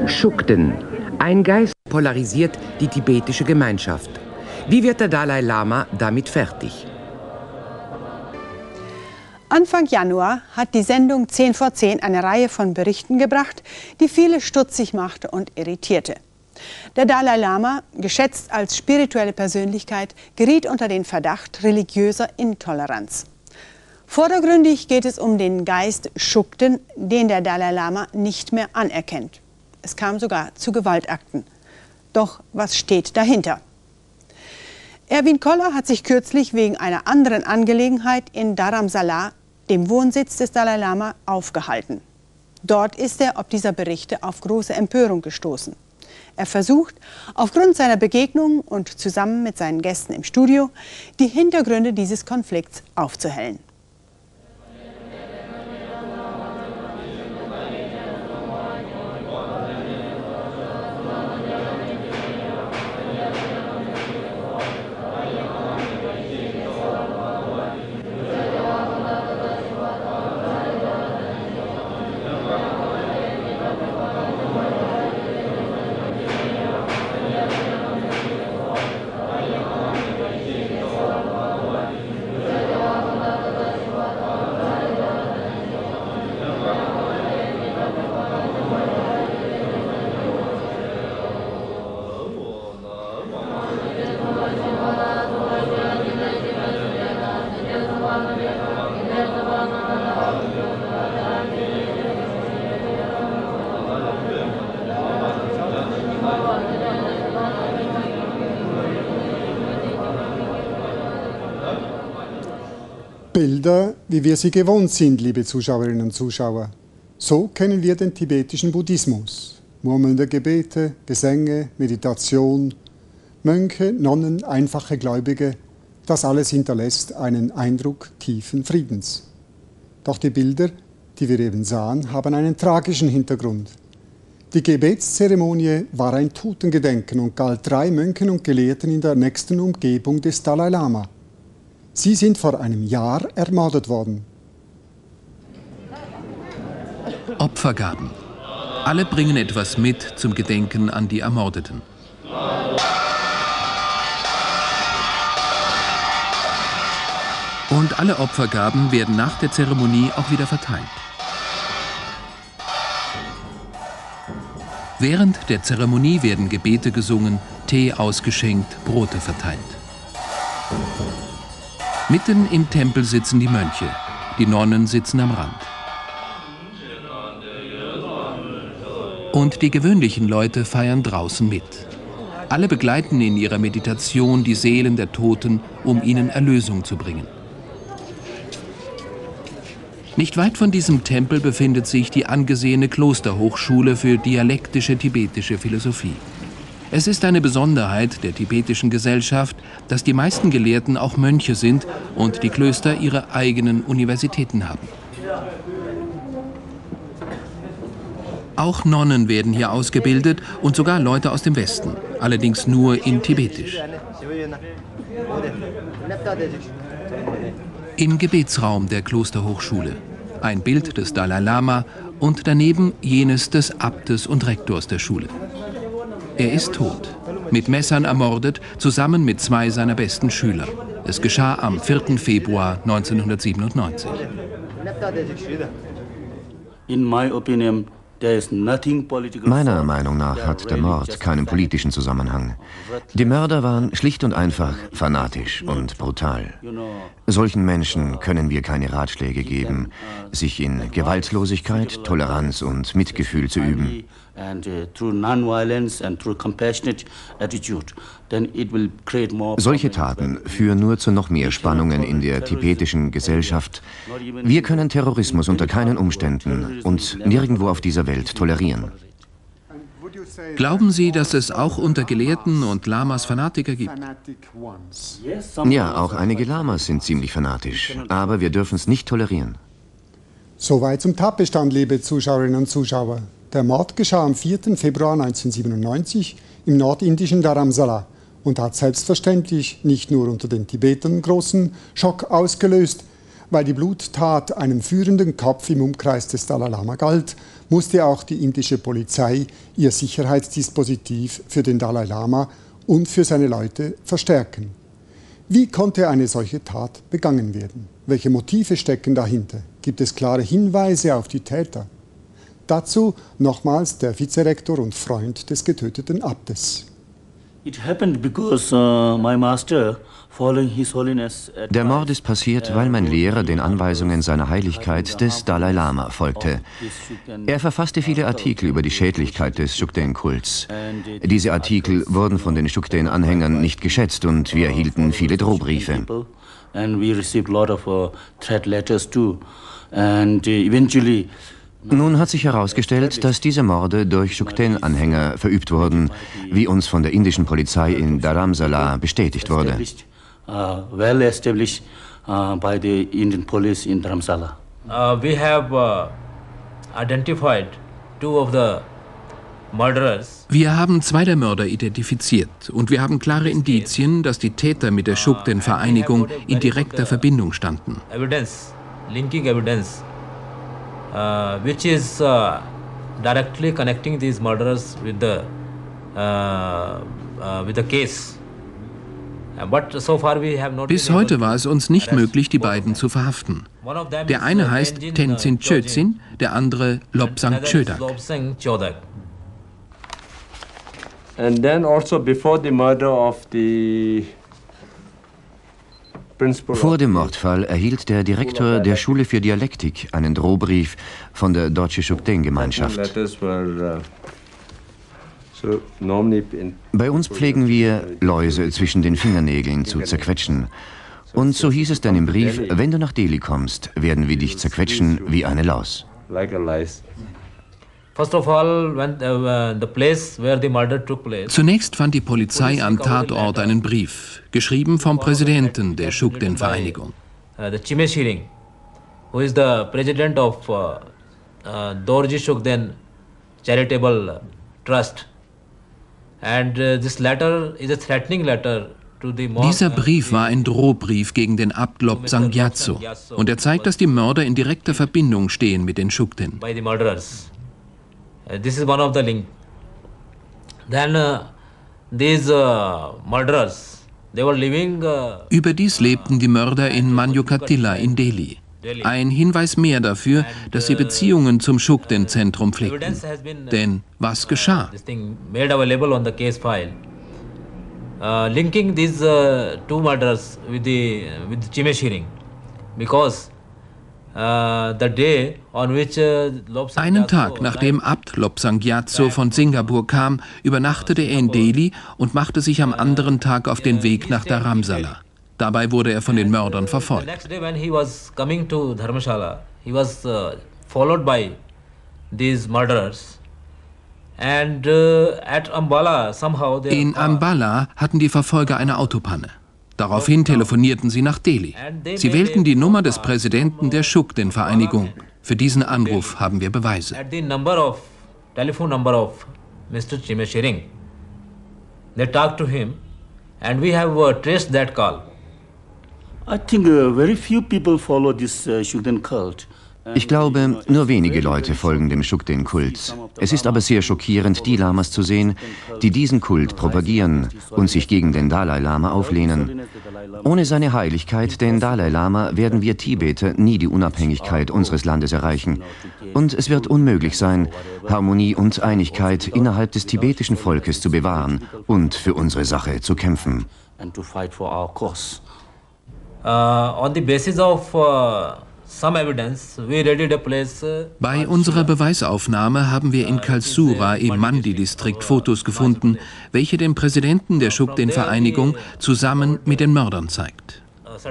Shukden. Ein Geist polarisiert die tibetische Gemeinschaft. Wie wird der Dalai Lama damit fertig? Anfang Januar hat die Sendung 10 vor 10 eine Reihe von Berichten gebracht, die viele stutzig machte und irritierte. Der Dalai Lama, geschätzt als spirituelle Persönlichkeit, geriet unter den Verdacht religiöser Intoleranz. Vordergründig geht es um den Geist Shukden, den der Dalai Lama nicht mehr anerkennt. Es kam sogar zu Gewaltakten. Doch was steht dahinter? Erwin Koller hat sich kürzlich wegen einer anderen Angelegenheit in Dharamsala, dem Wohnsitz des Dalai Lama, aufgehalten. Dort ist er ob dieser Berichte auf große Empörung gestoßen. Er versucht, aufgrund seiner Begegnung und zusammen mit seinen Gästen im Studio, die Hintergründe dieses Konflikts aufzuhellen. Bilder, wie wir sie gewohnt sind, liebe Zuschauerinnen und Zuschauer. So kennen wir den tibetischen Buddhismus. Murmelnde Gebete, Gesänge, Meditation, Mönche, Nonnen, einfache Gläubige, das alles hinterlässt einen Eindruck tiefen Friedens. Doch die Bilder, die wir eben sahen, haben einen tragischen Hintergrund. Die Gebetszeremonie war ein Totengedenken und galt 3 Mönchen und Gelehrten in der nächsten Umgebung des Dalai Lama. Sie sind vor einem Jahr ermordet worden. Opfergaben. Alle bringen etwas mit zum Gedenken an die Ermordeten. Und alle Opfergaben werden nach der Zeremonie auch wieder verteilt. Während der Zeremonie werden Gebete gesungen, Tee ausgeschenkt, Brote verteilt. Mitten im Tempel sitzen die Mönche, die Nonnen sitzen am Rand. Und die gewöhnlichen Leute feiern draußen mit. Alle begleiten in ihrer Meditation die Seelen der Toten, um ihnen Erlösung zu bringen. Nicht weit von diesem Tempel befindet sich die angesehene Klosterhochschule für dialektische tibetische Philosophie. Es ist eine Besonderheit der tibetischen Gesellschaft, dass die meisten Gelehrten auch Mönche sind und die Klöster ihre eigenen Universitäten haben. Auch Nonnen werden hier ausgebildet und sogar Leute aus dem Westen, allerdings nur in Tibetisch. Im Gebetsraum der Klosterhochschule ein Bild des Dalai Lama und daneben jenes des Abtes und Rektors der Schule. Er ist tot, mit Messern ermordet, zusammen mit 2 seiner besten Schüler. Es geschah am 4. Februar 1997. Meiner Meinung nach hat der Mord keinen politischen Zusammenhang. Die Mörder waren schlicht und einfach fanatisch und brutal. Solchen Menschen können wir keine Ratschläge geben, sich in Gewaltlosigkeit, Toleranz und Mitgefühl zu üben. Solche Taten führen nur zu noch mehr Spannungen in der tibetischen Gesellschaft. Wir können Terrorismus unter keinen Umständen und nirgendwo auf dieser Welt tolerieren. Glauben Sie, dass es auch unter Gelehrten und Lamas Fanatiker gibt? Ja, auch einige Lamas sind ziemlich fanatisch, aber wir dürfen es nicht tolerieren. Soweit zum Tatbestand, liebe Zuschauerinnen und Zuschauer. Der Mord geschah am 4. Februar 1997 im nordindischen Dharamsala und hat selbstverständlich nicht nur unter den Tibetern großen Schock ausgelöst. Weil die Bluttat einem führenden Kopf im Umkreis des Dalai Lama galt, musste auch die indische Polizei ihr Sicherheitsdispositiv für den Dalai Lama und für seine Leute verstärken. Wie konnte eine solche Tat begangen werden? Welche Motive stecken dahinter? Gibt es klare Hinweise auf die Täter? Dazu nochmals der Vizerektor und Freund des getöteten Abtes. Der Mord ist passiert, weil mein Lehrer den Anweisungen seiner Heiligkeit des Dalai Lama folgte. Er verfasste viele Artikel über die Schädlichkeit des Shukden-Kults. Diese Artikel wurden von den Shukden-Anhängern nicht geschätzt und wir erhielten viele Drohbriefe. Nun hat sich herausgestellt, dass diese Morde durch Shukden-Anhänger verübt wurden, wie uns von der indischen Polizei in Dharamsala bestätigt wurde. We have identified two of the murderers. Wir haben 2 der Mörder identifiziert und wir haben klare Indizien, dass die Täter mit der Shukden-Vereinigung in direkter Verbindung standen. Linking evidence, which is directly connecting these murderers with the case. Bis heute war es uns nicht möglich, die beiden zu verhaften. Der eine heißt Tenzin Chödzin, der andere Lobsang Chodak. And then also before the murder of the Vor dem Mordfall erhielt der Direktor der Schule für Dialektik einen Drohbrief von der Deutschen Shukden-Gemeinschaft. Bei uns pflegen wir, Läuse zwischen den Fingernägeln zu zerquetschen. Und so hieß es dann im Brief, wenn du nach Delhi kommst, werden wir dich zerquetschen wie eine Laus. Zunächst fand die Polizei am Tatort einen Brief, geschrieben vom Präsidenten der Shukden-Vereinigung. Chime Shiring, who is the president of Dorji Shukden Charitable Trust. And this letter is a threatening letter. Dieser Brief war ein Drohbrief gegen den Abt Lobsang Gyatso und er zeigt, dass die Mörder in direkter Verbindung stehen mit den Shukden. This is one of the link. Then these murderers, they were living. Überdies lebten die Mörder in Manyukatilla in Delhi. Ein Hinweis mehr dafür, dass sie Beziehungen zum Shukden-Zentrum pflegten. Denn was geschah? Linking these two murders with Chime Shiring, because the day on which Einen Tag nachdem Abt Lobsang Gyatso von Singapur kam, übernachtete er in Delhi und machte sich am anderen Tag auf den Weg nach Dharamsala. Dabei wurde er von den Mördern verfolgt. Next day when he was coming to Dharamshala, he was followed by these murderers. And at Ambala somehow in Ambala hatten die Verfolger eine Autopanne. Daraufhin telefonierten sie nach Delhi. Sie wählten die Nummer des Präsidenten der Shukden-Vereinigung. Für diesen Anruf haben wir Beweise. At the telephone number of Mr. Chime Shiring, they talked to him, and we have traced that call. I think very few people follow this Shukden cult. Ich glaube, nur wenige Leute folgen dem Shukden-Kult. Es ist aber sehr schockierend, die Lamas zu sehen, die diesen Kult propagieren und sich gegen den Dalai Lama auflehnen. Ohne seine Heiligkeit, den Dalai Lama, werden wir Tibeter nie die Unabhängigkeit unseres Landes erreichen. Und es wird unmöglich sein, Harmonie und Einigkeit innerhalb des tibetischen Volkes zu bewahren und für unsere Sache zu kämpfen. On the basis of Bei unserer Beweisaufnahme haben wir in Kalsura im Mandi-Distrikt Fotos gefunden, welche den Präsidenten der Shukden-Vereinigung zusammen mit den Mördern zeigt.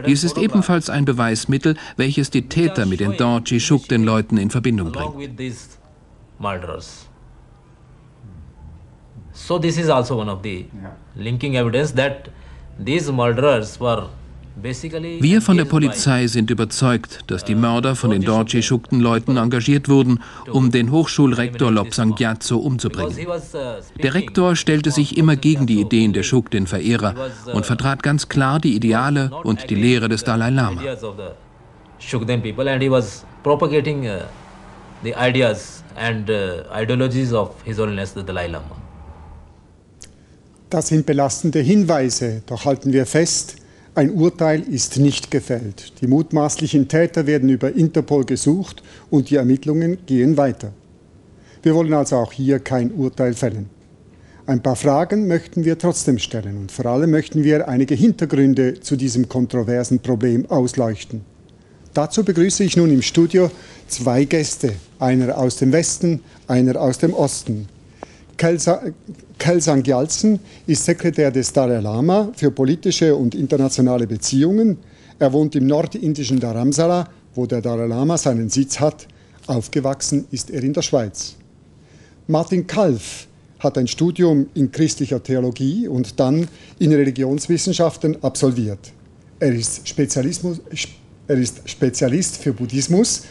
Dies ist ebenfalls ein Beweismittel, welches die Täter mit den Dorji Shukden-Leuten in Verbindung bringt. So this is also one of the linking evidence that these murderers were. Wir von der Polizei sind überzeugt, dass die Mörder von den Dorji Shukden-Leuten engagiert wurden, um den Hochschulrektor Lobsang Gyatso umzubringen. Der Rektor stellte sich immer gegen die Ideen der Shukden-Verehrer und vertrat ganz klar die Ideale und die Lehre des Dalai Lama. Shukden people, and he was propagating the ideas and ideologies of His Holiness the Dalai Lama. Das sind belastende Hinweise, doch halten wir fest, ein Urteil ist nicht gefällt. Die mutmaßlichen Täter werden über Interpol gesucht und die Ermittlungen gehen weiter. Wir wollen also auch hier kein Urteil fällen. Ein paar Fragen möchten wir trotzdem stellen und vor allem möchten wir einige Hintergründe zu diesem kontroversen Problem ausleuchten. Dazu begrüße ich nun im Studio zwei Gäste, einer aus dem Westen, einer aus dem Osten. Kelsang Gyaltsen ist Sekretär des Dalai Lama für politische und internationale Beziehungen. Er wohnt im nordindischen Dharamsala, wo der Dalai Lama seinen Sitz hat. Aufgewachsen ist er in der Schweiz. Martin Kalf hat ein Studium in christlicher Theologie und dann in Religionswissenschaften absolviert. Er ist Spezialist für Buddhismus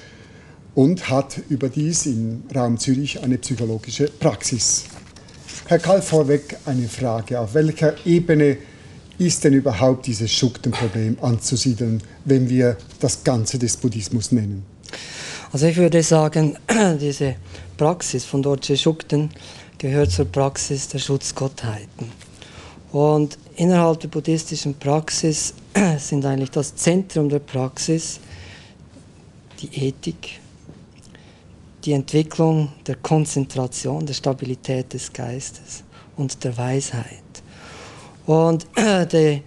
und hat überdies im Raum Zürich eine psychologische Praxis. Herr Kalf, vorweg eine Frage. Auf welcher Ebene ist denn überhaupt dieses Shukden-Problem anzusiedeln, wenn wir das Ganze des Buddhismus nennen? Also ich würde sagen, diese Praxis von Dorje Shukden gehört zur Praxis der Schutzgottheiten. Und innerhalb der buddhistischen Praxis sind eigentlich das Zentrum der Praxis die Ethik, die Entwicklung der Konzentration, der Stabilität des Geistes und der Weisheit. Und der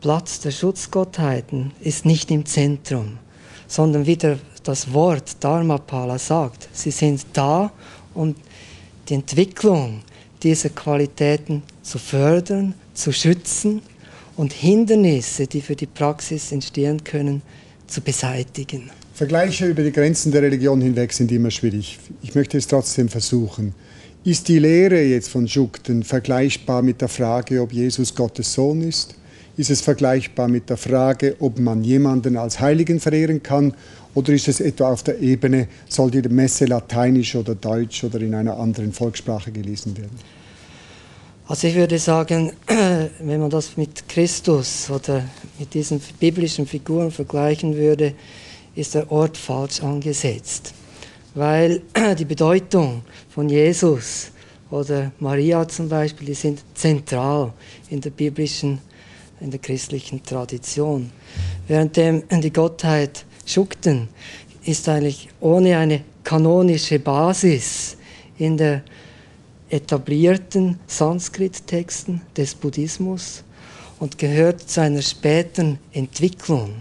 Platz der Schutzgottheiten ist nicht im Zentrum, sondern wie das Wort Dharmapala sagt, sie sind da, um die Entwicklung dieser Qualitäten zu fördern, zu schützen und Hindernisse, die für die Praxis entstehen können, zu beseitigen. Vergleiche über die Grenzen der Religion hinweg sind immer schwierig. Ich möchte es trotzdem versuchen. Ist die Lehre jetzt von Shukden vergleichbar mit der Frage, ob Jesus Gottes Sohn ist? Ist es vergleichbar mit der Frage, ob man jemanden als Heiligen verehren kann? Oder ist es etwa auf der Ebene, soll die Messe lateinisch oder deutsch oder in einer anderen Volkssprache gelesen werden? Also ich würde sagen, wenn man das mit Christus oder mit diesen biblischen Figuren vergleichen würde, ist der Ort falsch angesetzt. Weil die Bedeutung von Jesus oder Maria zum Beispiel, die sind zentral in der biblischen, in der christlichen Tradition. Währenddem die Gottheit Shukden ist eigentlich ohne eine kanonische Basis in der etablierten Sanskrit-Texten des Buddhismus und gehört zu einer späteren Entwicklung.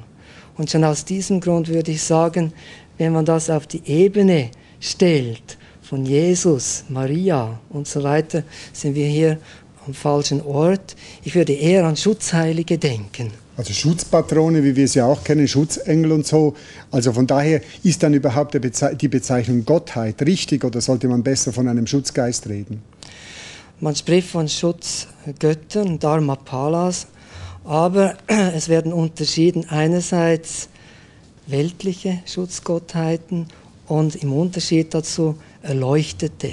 Und schon aus diesem Grund würde ich sagen, wenn man das auf die Ebene stellt von Jesus, Maria und so weiter, sind wir hier am falschen Ort. Ich würde eher an Schutzheilige denken. Also Schutzpatrone, wie wir sie auch kennen, Schutzengel und so. Also von daher, ist dann überhaupt die Bezeichnung Gottheit richtig oder sollte man besser von einem Schutzgeist reden? Man spricht von Schutzgöttern, Dharmapalas, aber es werden unterschieden einerseits weltliche Schutzgottheiten und im Unterschied dazu erleuchtete.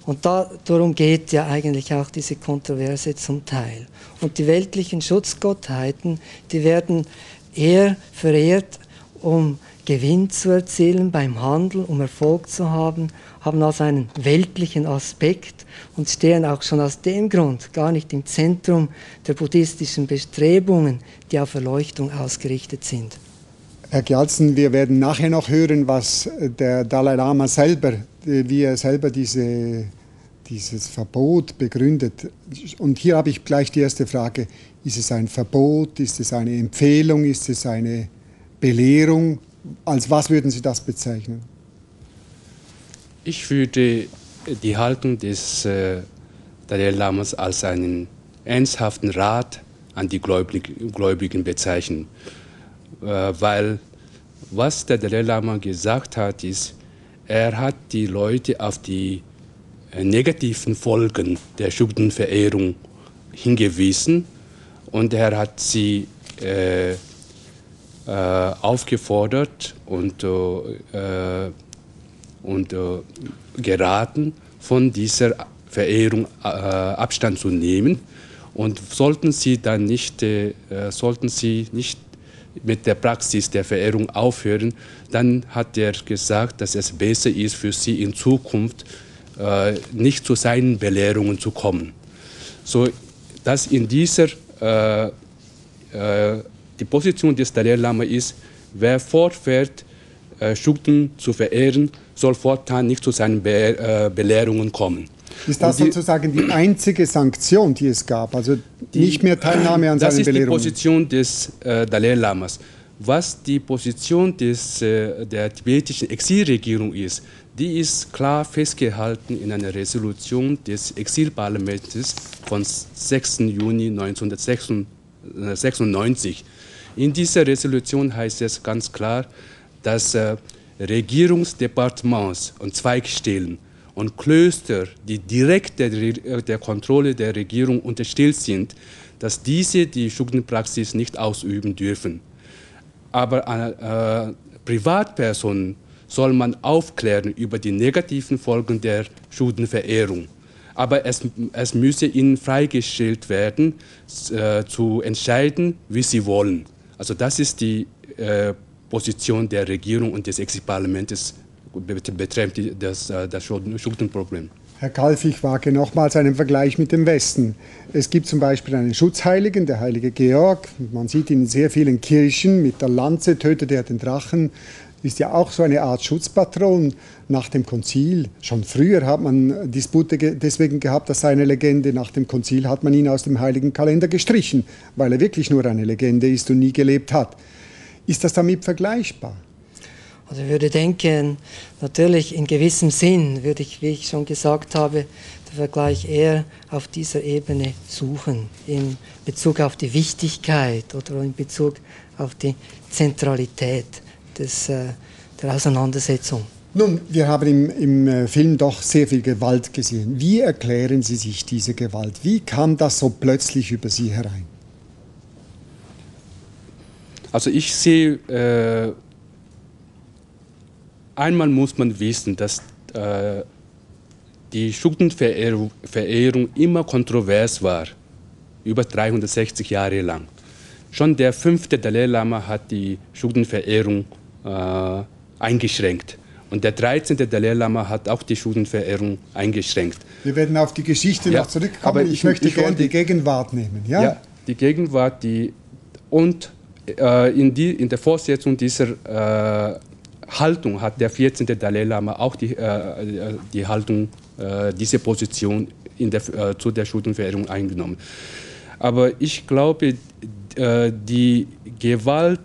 Und darum geht ja eigentlich auch diese Kontroverse zum Teil. Und die weltlichen Schutzgottheiten, die werden eher verehrt, um Gewinn zu erzielen beim Handel, um Erfolg zu haben, haben also einen weltlichen Aspekt und stehen auch schon aus dem Grund gar nicht im Zentrum der buddhistischen Bestrebungen, die auf Erleuchtung ausgerichtet sind. Herr Gyaltsen, wir werden nachher noch hören, was der Dalai Lama selber, wie er selber dieses Verbot begründet. Und hier habe ich gleich die erste Frage. Ist es ein Verbot? Ist es eine Empfehlung? Ist es eine Belehrung? Als was würden Sie das bezeichnen? Ich würde die Haltung des Dalai Lamas als einen ernsthaften Rat an die Gläubigen bezeichnen. Weil was der Dalai Lama gesagt hat, ist, er hat die Leute auf die negativen Folgen der Shukden-Verehrung hingewiesen und er hat sie aufgefordert und geraten, von dieser Verehrung Abstand zu nehmen und sollten sie nicht mit der Praxis der Verehrung aufhören, dann hat er gesagt, dass es besser ist für sie in Zukunft nicht zu seinen Belehrungen zu kommen. So, dass in dieser die Position des Dalai Lama ist, wer fortfährt, Shugden zu verehren, soll fortan nicht zu seinen Belehrungen kommen. Ist das sozusagen die einzige Sanktion, die es gab? Also nicht mehr Teilnahme an seinen Belehrungen? Das ist die Position des Dalai Lamas. Was die Position der tibetischen Exilregierung ist, die ist klar festgehalten in einer Resolution des Exilparlaments von 6. Juni 1996. In dieser Resolution heißt es ganz klar, dass Regierungsdepartements und Zweigstellen und Klöster, die direkt der Kontrolle der Regierung unterstellt sind, dass diese die Shugden-Praxis nicht ausüben dürfen. Aber Privatpersonen soll man aufklären über die negativen Folgen der Shugden-Verehrung. Aber es müsse ihnen freigestellt werden, zu entscheiden, wie sie wollen. Also das ist die Position der Regierung und des Exilparlaments betreffend das Shugden-Problem. Herr Kalfig wage nochmals einen Vergleich mit dem Westen. Es gibt zum Beispiel einen Schutzheiligen, der heilige Georg. Man sieht ihn in sehr vielen Kirchen. Mit der Lanze tötet er den Drachen. Ist ja auch so eine Art Schutzpatron nach dem Konzil. Schon früher hat man Dispute deswegen gehabt, dass seine Legende nach dem Konzil hat man ihn aus dem heiligen Kalender gestrichen, weil er wirklich nur eine Legende ist und nie gelebt hat. Ist das damit vergleichbar? Also ich würde denken, natürlich in gewissem Sinn würde ich, wie ich schon gesagt habe, den Vergleich eher auf dieser Ebene suchen, in Bezug auf die Wichtigkeit oder in Bezug auf die Zentralität der Auseinandersetzung. Nun, wir haben im Film doch sehr viel Gewalt gesehen. Wie erklären Sie sich diese Gewalt? Wie kam das so plötzlich über Sie herein? Also ich sehe, einmal muss man wissen, dass die Shugden-Verehrung immer kontrovers war, über 360 Jahre lang. Schon der 5. Dalai Lama hat die Shugden-Verehrung eingeschränkt. Und der 13. Dalai Lama hat auch die Shugden-Verehrung eingeschränkt. Wir werden auf die Geschichte noch zurückkommen, aber ich möchte gerne die Gegenwart nehmen. Ja? Ja, die Gegenwart, in der Fortsetzung dieser Haltung hat der 14. Dalai Lama auch die Haltung, diese Position zu der Shugden-Verehrung eingenommen. Aber ich glaube, die Gewalt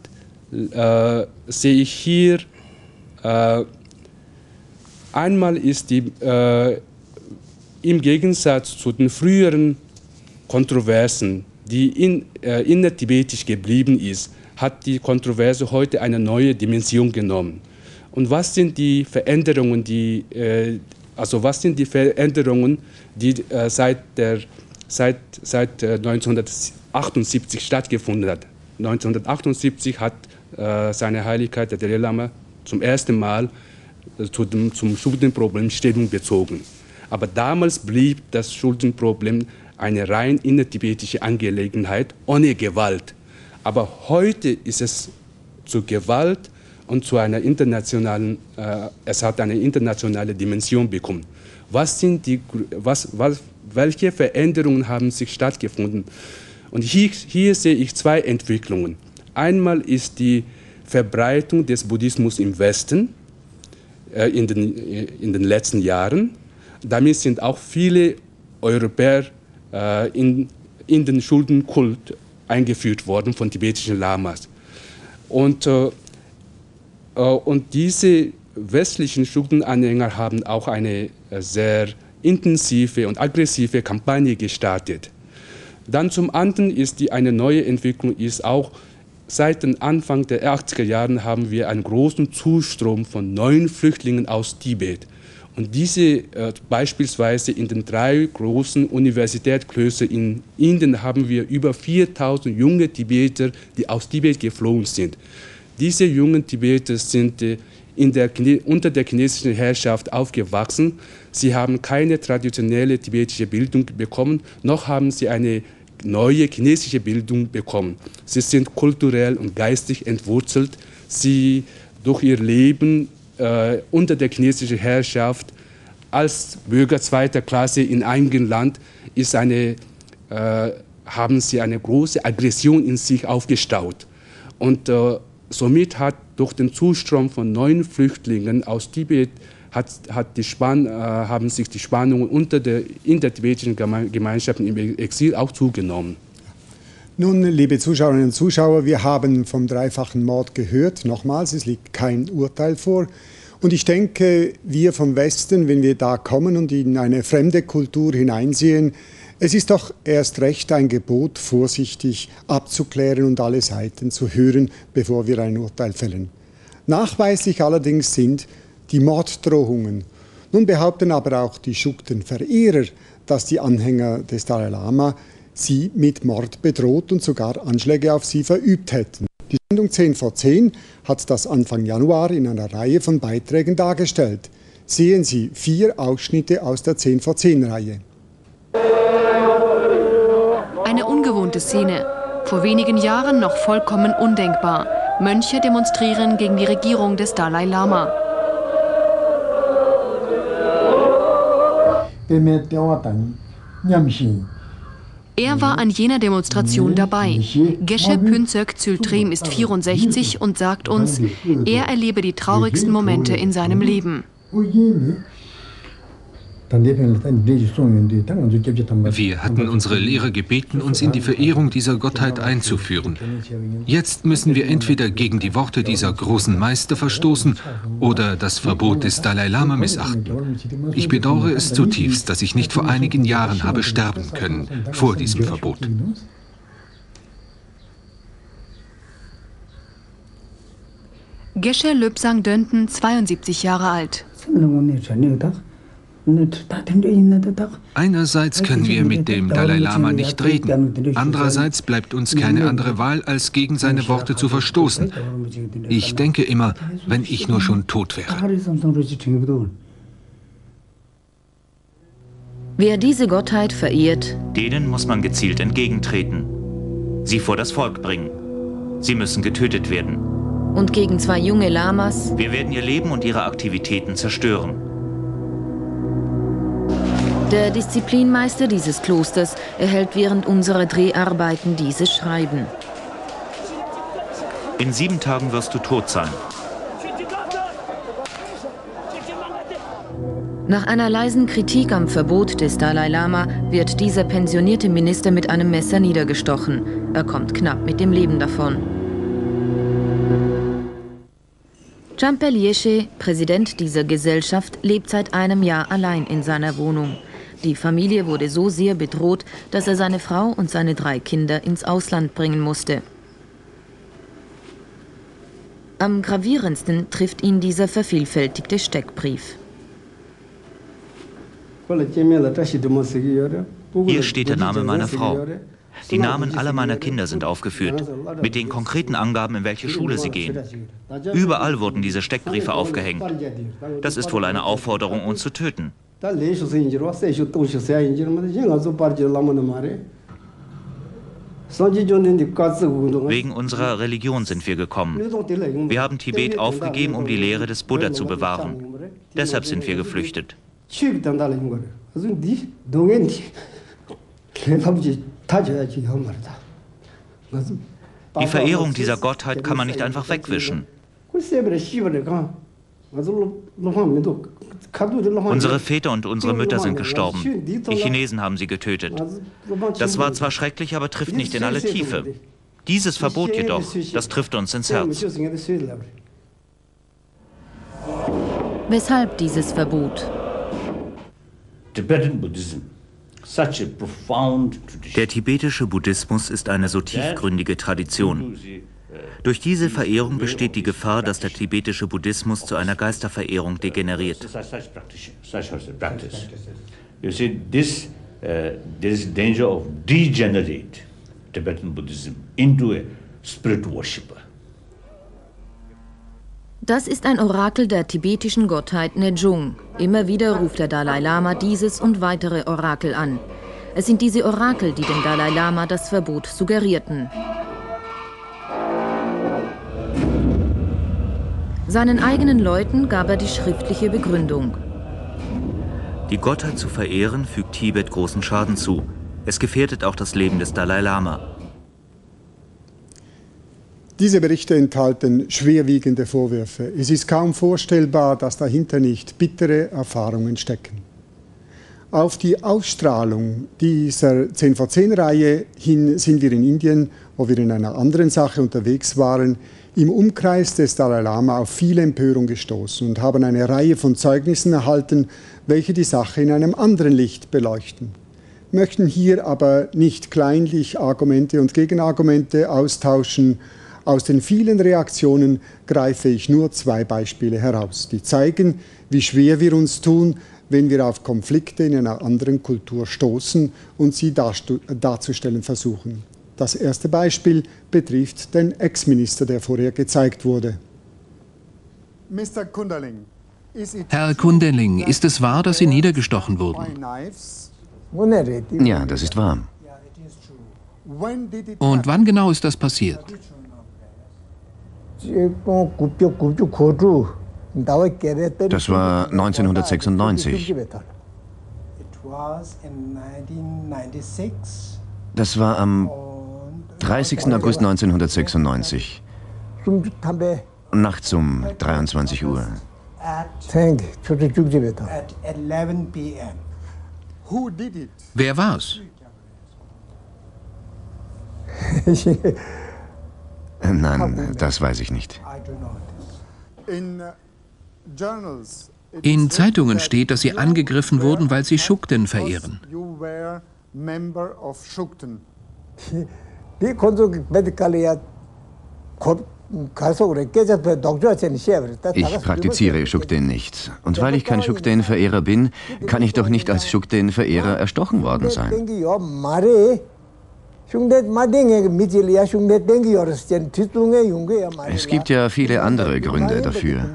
sehe ich hier. Einmal ist die im Gegensatz zu den früheren Kontroversen, die innertibetisch geblieben ist, hat die Kontroverse heute eine neue Dimension genommen. Und was sind die Veränderungen, die seit 1978 stattgefunden hat? 1978 hat seine Heiligkeit der Dalai Lama zum ersten Mal zum Schuldenproblem Stellung bezogen. Aber damals blieb das Schuldenproblem eine rein innertibetische Angelegenheit ohne Gewalt. Aber heute ist es zu Gewalt und zu einer internationalen, es hat eine internationale Dimension bekommen. Welche Veränderungen haben sich stattgefunden? Und hier sehe ich zwei Entwicklungen. Einmal ist die Verbreitung des Buddhismus im Westen in den letzten Jahren. Damit sind auch viele Europäer in den Schuldenkult eingeführt worden von tibetischen Lamas. Und diese westlichen Schuldenanhänger haben auch eine sehr intensive und aggressive Kampagne gestartet. Dann zum anderen ist eine neue Entwicklung ist auch, seit dem Anfang der 80er Jahren haben wir einen großen Zustrom von neuen Flüchtlingen aus Tibet. Und diese beispielsweise in den 3 großen Universitätsklöstern in Indien haben wir über 4000 junge Tibeter, die aus Tibet geflohen sind. Diese jungen Tibeter sind unter der chinesischen Herrschaft aufgewachsen. Sie haben keine traditionelle tibetische Bildung bekommen, noch haben sie eine neue chinesische Bildung bekommen. Sie sind kulturell und geistig entwurzelt. Sie durch ihr Leben unter der chinesischen Herrschaft als Bürger zweiter Klasse in einem Land haben sie eine große Aggression in sich aufgestaut. Und somit hat durch den Zustrom von neuen Flüchtlingen aus Tibet haben sich die Spannungen in der tibetischen Gemeinschaft im Exil auch zugenommen. Nun, liebe Zuschauerinnen und Zuschauer, wir haben vom dreifachen Mord gehört. Nochmals, es liegt kein Urteil vor. Und ich denke, wir vom Westen, wenn wir da kommen und in eine fremde Kultur hineinsehen, es ist doch erst recht ein Gebot, vorsichtig abzuklären und alle Seiten zu hören, bevor wir ein Urteil fällen. Nachweislich allerdings sind die Morddrohungen. Nun behaupten aber auch die Shukden-Verehrer, dass die Anhänger des Dalai Lama sie mit Mord bedroht und sogar Anschläge auf sie verübt hätten. Die Sendung 10 vor 10 hat das Anfang Januar in einer Reihe von Beiträgen dargestellt. Sehen Sie 4 Ausschnitte aus der 10 vor 10 Reihe. Eine ungewohnte Szene. Vor wenigen Jahren noch vollkommen undenkbar. Mönche demonstrieren gegen die Regierung des Dalai Lama. Er war an jener Demonstration dabei. Geshe Pünzök Zültrem ist 64 und sagt uns, er erlebe die traurigsten Momente in seinem Leben. Wir hatten unsere Lehrer gebeten, uns in die Verehrung dieser Gottheit einzuführen. Jetzt müssen wir entweder gegen die Worte dieser großen Meister verstoßen oder das Verbot des Dalai Lama missachten. Ich bedauere es zutiefst, dass ich nicht vor einigen Jahren habe sterben können vor diesem Verbot. Geshe Lobsang Dönten, 72 Jahre alt. Einerseits können wir mit dem Dalai Lama nicht reden. Andererseits bleibt uns keine andere Wahl, als gegen seine Worte zu verstoßen. Ich denke immer, wenn ich nur schon tot wäre. Wer diese Gottheit verehrt, denen muss man gezielt entgegentreten. Sie vor das Volk bringen. Sie müssen getötet werden. Und gegen 2 junge Lamas. Wir werden ihr Leben und ihre Aktivitäten zerstören. Der Disziplinmeister dieses Klosters erhält während unserer Dreharbeiten dieses Schreiben. In 7 Tagen wirst du tot sein. Nach einer leisen Kritik am Verbot des Dalai Lama wird dieser pensionierte Minister mit einem Messer niedergestochen. Er kommt knapp mit dem Leben davon. Champel Yeshe, Präsident dieser Gesellschaft, lebt seit einem Jahr allein in seiner Wohnung. Die Familie wurde so sehr bedroht, dass er seine Frau und seine 3 Kinder ins Ausland bringen musste. Am gravierendsten trifft ihn dieser vervielfältigte Steckbrief. Hier steht der Name meiner Frau. Die Namen aller meiner Kinder sind aufgeführt, mit den konkreten Angaben, in welche Schule sie gehen. Überall wurden diese Steckbriefe aufgehängt. Das ist wohl eine Aufforderung, uns zu töten. Wegen unserer Religion sind wir gekommen. Wir haben Tibet aufgegeben, um die Lehre des Buddha zu bewahren. Deshalb sind wir geflüchtet. Die Verehrung dieser Gottheit kann man nicht einfach wegwischen. Unsere Väter und unsere Mütter sind gestorben. Die Chinesen haben sie getötet. Das war zwar schrecklich, aber trifft nicht in alle Tiefe. Dieses Verbot jedoch, das trifft uns ins Herz. Weshalb dieses Verbot? Der tibetische Buddhismus ist eine so tiefgründige Tradition. Durch diese Verehrung besteht die Gefahr, dass der tibetische Buddhismus zu einer Geisterverehrung degeneriert. Das ist ein Orakel der tibetischen Gottheit Nejung. Immer wieder ruft der Dalai Lama dieses und weitere Orakel an. Es sind diese Orakel, die dem Dalai Lama das Verbot suggerierten. Seinen eigenen Leuten gab er die schriftliche Begründung. Die Gottheit zu verehren, fügt Tibet großen Schaden zu. Es gefährdet auch das Leben des Dalai Lama. Diese Berichte enthalten schwerwiegende Vorwürfe. Es ist kaum vorstellbar, dass dahinter nicht bittere Erfahrungen stecken. Auf die Ausstrahlung dieser 10-vor-10-Reihe hin sind wir in Indien, wo wir in einer anderen Sache unterwegs waren, im Umkreis des Dalai Lama auf viel Empörung gestoßen und haben eine Reihe von Zeugnissen erhalten, welche die Sache in einem anderen Licht beleuchten. Wir möchten hier aber nicht kleinlich Argumente und Gegenargumente austauschen. Aus den vielen Reaktionen greife ich nur 2 Beispiele heraus, die zeigen, wie schwer wir uns tun, wenn wir auf Konflikte in einer anderen Kultur stoßen und sie darzustellen versuchen. Das erste Beispiel betrifft den Ex-Minister, der vorher gezeigt wurde. Herr Kundeling, ist es wahr, dass Sie niedergestochen wurden? Ja, das ist wahr. Und wann genau ist das passiert? Das war 1996. Das war am 30. August 1996. Nachts um 23 Uhr. Wer war's? Nein, das weiß ich nicht. In Zeitungen steht, dass Sie angegriffen wurden, weil Sie Shukden verehren. Ich praktiziere Shukden nicht. Und weil ich kein Shukden-Verehrer bin, kann ich doch nicht als Shukden-Verehrer erstochen worden sein. Es gibt ja viele andere Gründe dafür.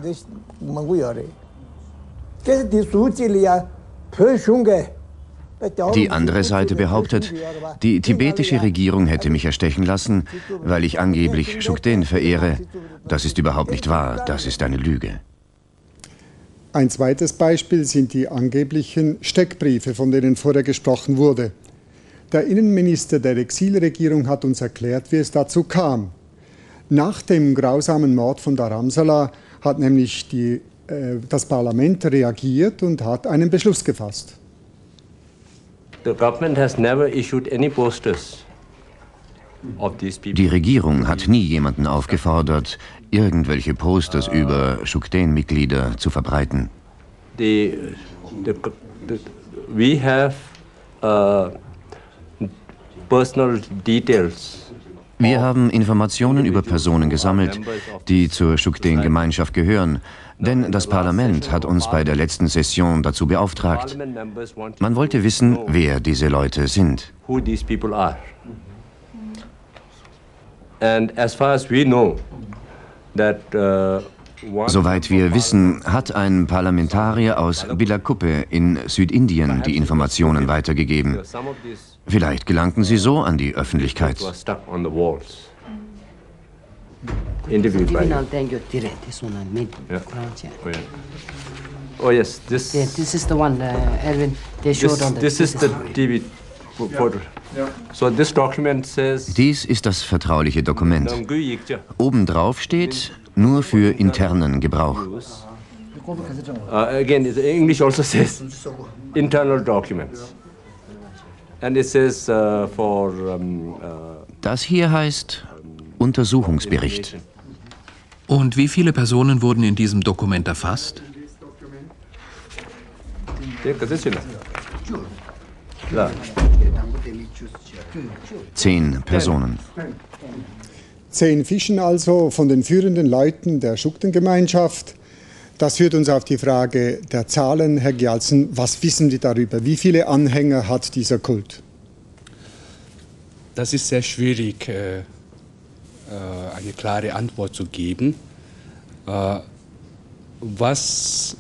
Die andere Seite behauptet, die tibetische Regierung hätte mich erstechen lassen, weil ich angeblich Shukden verehre. Das ist überhaupt nicht wahr, das ist eine Lüge. Ein zweites Beispiel sind die angeblichen Steckbriefe, von denen vorher gesprochen wurde. Der Innenminister der Exilregierung hat uns erklärt, wie es dazu kam. Nach dem grausamen Mord von Dharamsala hat nämlich das Parlament reagiert und hat einen Beschluss gefasst. Die Regierung hat nie jemanden aufgefordert, irgendwelche Posters über Shukden-Mitglieder zu verbreiten. We have personal details. Wir haben Informationen über Personen gesammelt, die zur Shukden-Gemeinschaft gehören, denn das Parlament hat uns bei der letzten Session dazu beauftragt. Man wollte wissen, wer diese Leute sind. Soweit wir wissen, hat ein Parlamentarier aus Bilakuppe in Südindien die Informationen weitergegeben. Vielleicht gelangten sie so an die Öffentlichkeit. Oh yes, this is the one Erwin they showed on the. This is the TV photo. So this document says. Dies ist das vertrauliche Dokument. Obendrauf steht nur für internen Gebrauch. Again, English also says internal documents. And it says das hier heißt Untersuchungsbericht. Und wie viele Personen wurden in diesem Dokument erfasst? 10 Personen. 10 Fischen also von den führenden Leuten der Shukden-Gemeinschaft. Das führt uns auf die Frage der Zahlen. Herr Gyaltsen, was wissen Sie darüber? Wie viele Anhänger hat dieser Kult? Das ist sehr schwierig, eine klare Antwort zu geben. Was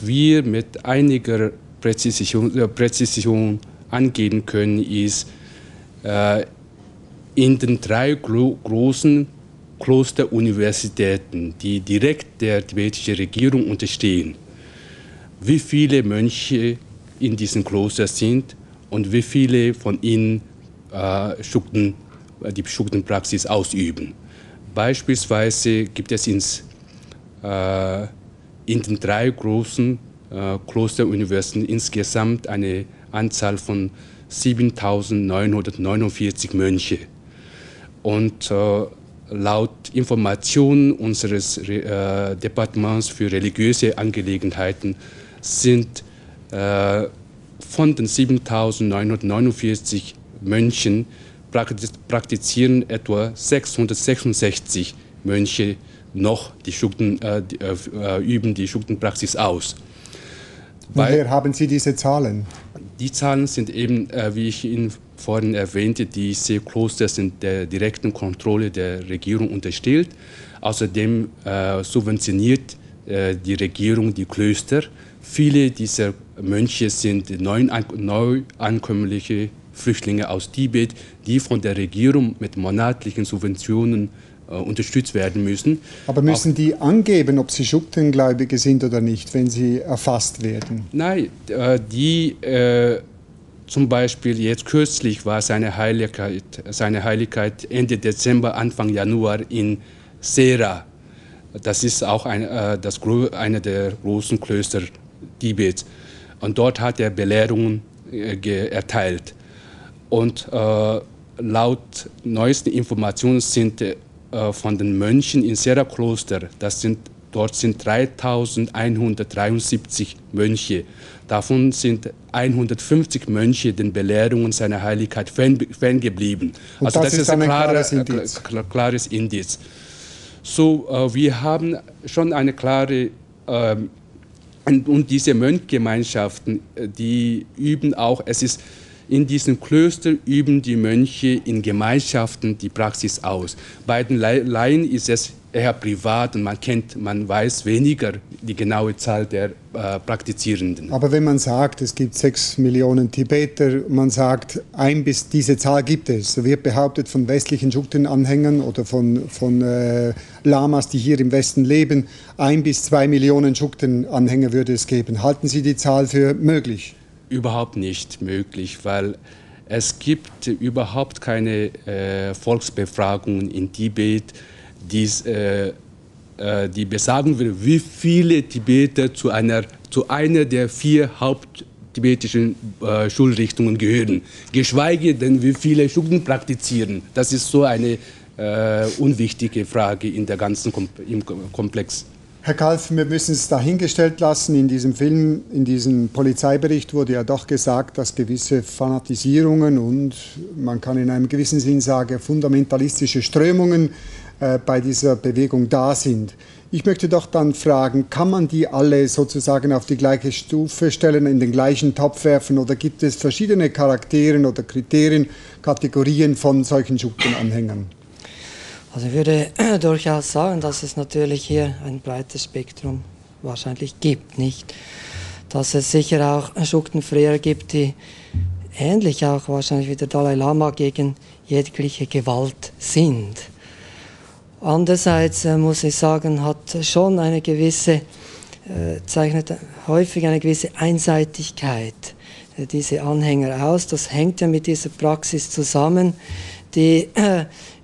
wir mit einiger Präzision angehen können, ist in den 3 großen Klosteruniversitäten, die direkt der tibetischen Regierung unterstehen, wie viele Mönche in diesen Klostern sind und wie viele von ihnen die Schukdenpraxis ausüben. Beispielsweise gibt es in den 3 großen Klosteruniversitäten insgesamt eine Anzahl von 7.949 Mönche. Und laut Informationen unseres Departements für religiöse Angelegenheiten sind von den 7.949 Mönchen praktizieren etwa 666 Mönche noch üben die Schukdenpraxis aus. Woher haben Sie diese Zahlen? Die Zahlen sind eben, wie ich Ihnen vorhin erwähnte, diese Kloster sind der direkten Kontrolle der Regierung unterstellt. Außerdem subventioniert die Regierung die Klöster. Viele dieser Mönche sind neuankömmliche Flüchtlinge aus Tibet, die von der Regierung mit monatlichen Subventionen unterstützt werden müssen. Aber müssen die angeben, ob sie Schuktengläubige sind oder nicht, wenn sie erfasst werden? Nein, zum Beispiel jetzt kürzlich war seine Heiligkeit Ende Dezember, Anfang Januar in Sera. Das ist auch einer der großen Klöster Tibets. Und dort hat er Belehrungen erteilt. Und laut neuesten Informationen sind von den Mönchen in Sera-Kloster, dort sind 3.173 Mönche. Davon sind 150 Mönche den Belehrungen seiner Heiligkeit ferngeblieben. Also das ist ein klares Indiz. So, wir haben schon eine klare und diese Mönchgemeinschaften, die üben auch, in diesen Klöstern üben die Mönche in Gemeinschaften die Praxis aus. Bei den Laien ist es eher privat und man weiß weniger die genaue Zahl der Praktizierenden. Aber wenn man sagt, es gibt 6 Millionen Tibeter, man sagt, diese Zahl gibt es, so wird behauptet von westlichen Schukden-Anhängern oder von Lamas, die hier im Westen leben, 1 bis 2 Millionen Schukden-Anhänger würde es geben. Halten Sie die Zahl für möglich? Überhaupt nicht möglich, weil es gibt überhaupt keine Volksbefragungen in Tibet, die besagen würde, wie viele Tibeter zu einer der 4 haupttibetischen Schulrichtungen gehören. Geschweige denn, wie viele Schukden praktizieren. Das ist so eine unwichtige Frage in der ganzen Komplex. Herr Kalf, wir müssen es dahingestellt lassen, in diesem Film, in diesem Polizeibericht wurde ja doch gesagt, dass gewisse Fanatisierungen und man kann in einem gewissen Sinn sagen, fundamentalistische Strömungen bei dieser Bewegung da sind. Ich möchte doch dann fragen, kann man die alle sozusagen auf die gleiche Stufe stellen, in den gleichen Topf werfen oder gibt es verschiedene Charaktere oder Kriterien, Kategorien von solchen Schukdenanhängern? Also ich würde durchaus sagen, dass es natürlich hier ein breites Spektrum wahrscheinlich gibt, nicht? Dass es sicher auch Schukdenfreer gibt, die ähnlich auch wahrscheinlich wie der Dalai Lama gegen jegliche Gewalt sind. Andererseits muss ich sagen, hat schon eine gewisse, zeichnet häufig eine gewisse Einseitigkeit diese Anhänger aus. Das hängt ja mit dieser Praxis zusammen, die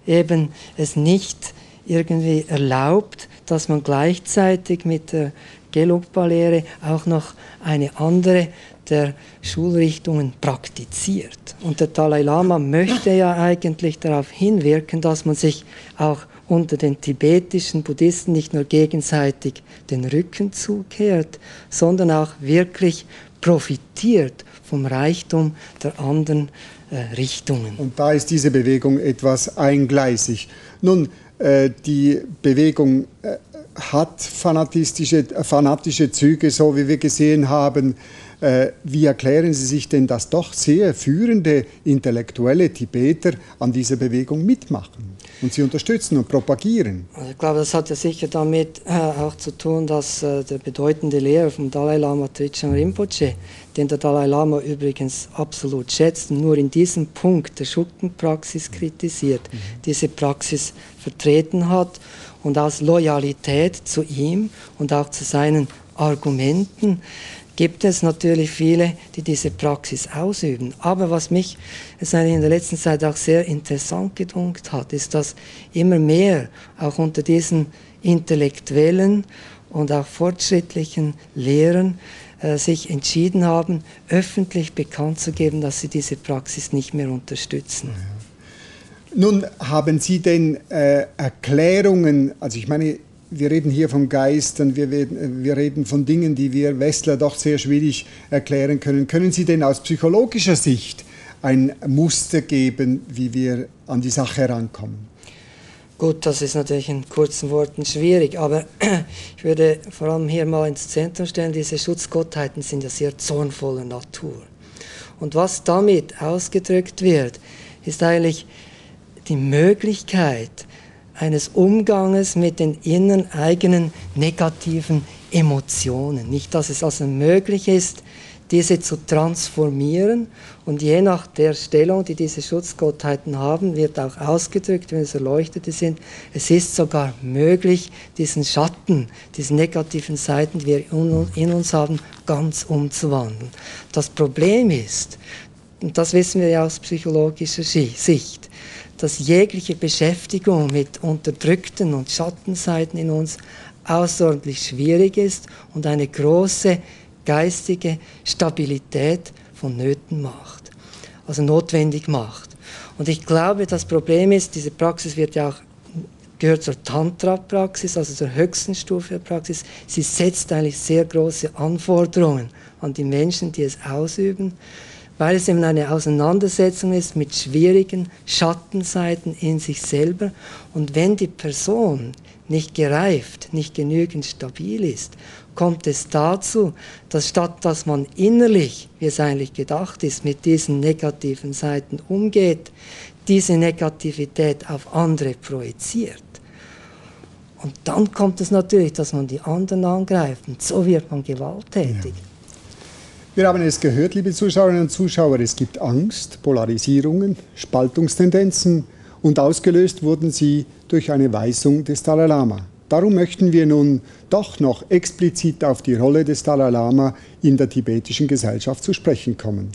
eben es nicht irgendwie erlaubt, dass man gleichzeitig mit der Gelugpa-Lehre auch noch eine andere der Schulrichtungen praktiziert. Und der Dalai Lama möchte ja eigentlich darauf hinwirken, dass man sich auch unter den tibetischen Buddhisten nicht nur gegenseitig den Rücken zukehrt, sondern auch wirklich profitiert vom Reichtum der anderen Richtungen. Und da ist diese Bewegung etwas eingleisig. Nun, die Bewegung hat fanatische Züge, so wie wir gesehen haben. Wie erklären Sie sich denn, dass doch sehr führende intellektuelle Tibeter an dieser Bewegung mitmachen und sie unterstützen und propagieren? Also ich glaube, das hat ja sicher damit auch zu tun, dass der bedeutende Lehrer vom Dalai Lama, Trijang Rinpoche, den der Dalai Lama übrigens absolut schätzt, nur in diesem Punkt der Schuldenpraxis kritisiert, diese Praxis vertreten hat und aus Loyalität zu ihm und auch zu seinen Argumenten gibt es natürlich viele, die diese Praxis ausüben. Aber was mich in der letzten Zeit auch sehr interessant gedunkt hat, ist, dass immer mehr auch unter diesen intellektuellen und auch fortschrittlichen Lehrern sich entschieden haben, öffentlich bekannt zu geben, dass sie diese Praxis nicht mehr unterstützen. Nun, haben Sie denn Erklärungen, also ich meine, wir reden hier von Geistern, wir reden von Dingen, die wir Westler doch sehr schwierig erklären können. Können Sie denn aus psychologischer Sicht ein Muster geben, wie wir an die Sache herankommen? Gut, das ist natürlich in kurzen Worten schwierig, aber ich würde vor allem hier mal ins Zentrum stellen, diese Schutzgottheiten sind ja sehr zornvoller Natur. Und was damit ausgedrückt wird, ist eigentlich die Möglichkeit eines Umganges mit den inneren eigenen negativen Emotionen. Nicht, dass es also möglich ist, diese zu transformieren, und je nach der Stellung, die diese Schutzgottheiten haben, wird auch ausgedrückt, wenn es Erleuchtete sind, es ist sogar möglich, diesen Schatten, diese negativen Seiten, die wir in uns haben, ganz umzuwandeln. Das Problem ist, und das wissen wir ja aus psychologischer Sicht, dass jegliche Beschäftigung mit unterdrückten und Schattenseiten in uns außerordentlich schwierig ist und eine große geistige Stabilität vonnöten macht, also notwendig macht. Und ich glaube, das Problem ist, diese Praxis gehört zur Tantra-Praxis, also zur höchsten Stufe der Praxis. Sie setzt eigentlich sehr große Anforderungen an die Menschen, die es ausüben, weil es eben eine Auseinandersetzung ist mit schwierigen Schattenseiten in sich selber. Und wenn die Person nicht gereift, nicht genügend stabil ist, kommt es dazu, dass statt dass man innerlich, wie es eigentlich gedacht ist, mit diesen negativen Seiten umgeht, diese Negativität auf andere projiziert. Und dann kommt es natürlich, dass man die anderen angreift. Und so wird man gewalttätig. Ja. Wir haben es gehört, liebe Zuschauerinnen und Zuschauer, es gibt Angst, Polarisierungen, Spaltungstendenzen und ausgelöst wurden sie durch eine Weisung des Dalai Lama. Darum möchten wir nun doch noch explizit auf die Rolle des Dalai Lama in der tibetischen Gesellschaft zu sprechen kommen.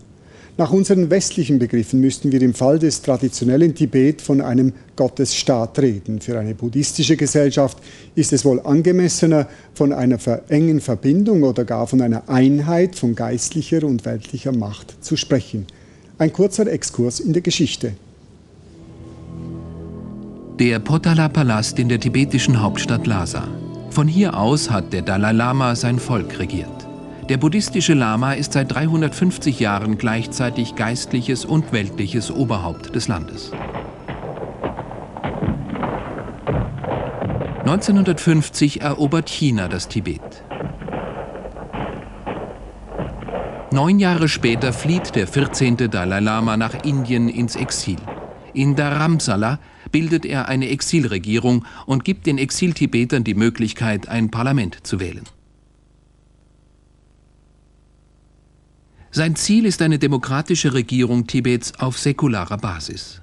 Nach unseren westlichen Begriffen müssten wir im Fall des traditionellen Tibet von einem Gottesstaat reden. Für eine buddhistische Gesellschaft ist es wohl angemessener, von einer engen Verbindung oder gar von einer Einheit von geistlicher und weltlicher Macht zu sprechen. Ein kurzer Exkurs in der Geschichte. Der Potala-Palast in der tibetischen Hauptstadt Lhasa. Von hier aus hat der Dalai Lama sein Volk regiert. Der buddhistische Lama ist seit 350 Jahren gleichzeitig geistliches und weltliches Oberhaupt des Landes. 1950 erobert China das Tibet. 9 Jahre später flieht der 14. Dalai Lama nach Indien ins Exil. In Dharamsala bildet er eine Exilregierung und gibt den Exil-Tibetern die Möglichkeit, ein Parlament zu wählen. Sein Ziel ist eine demokratische Regierung Tibets auf säkularer Basis.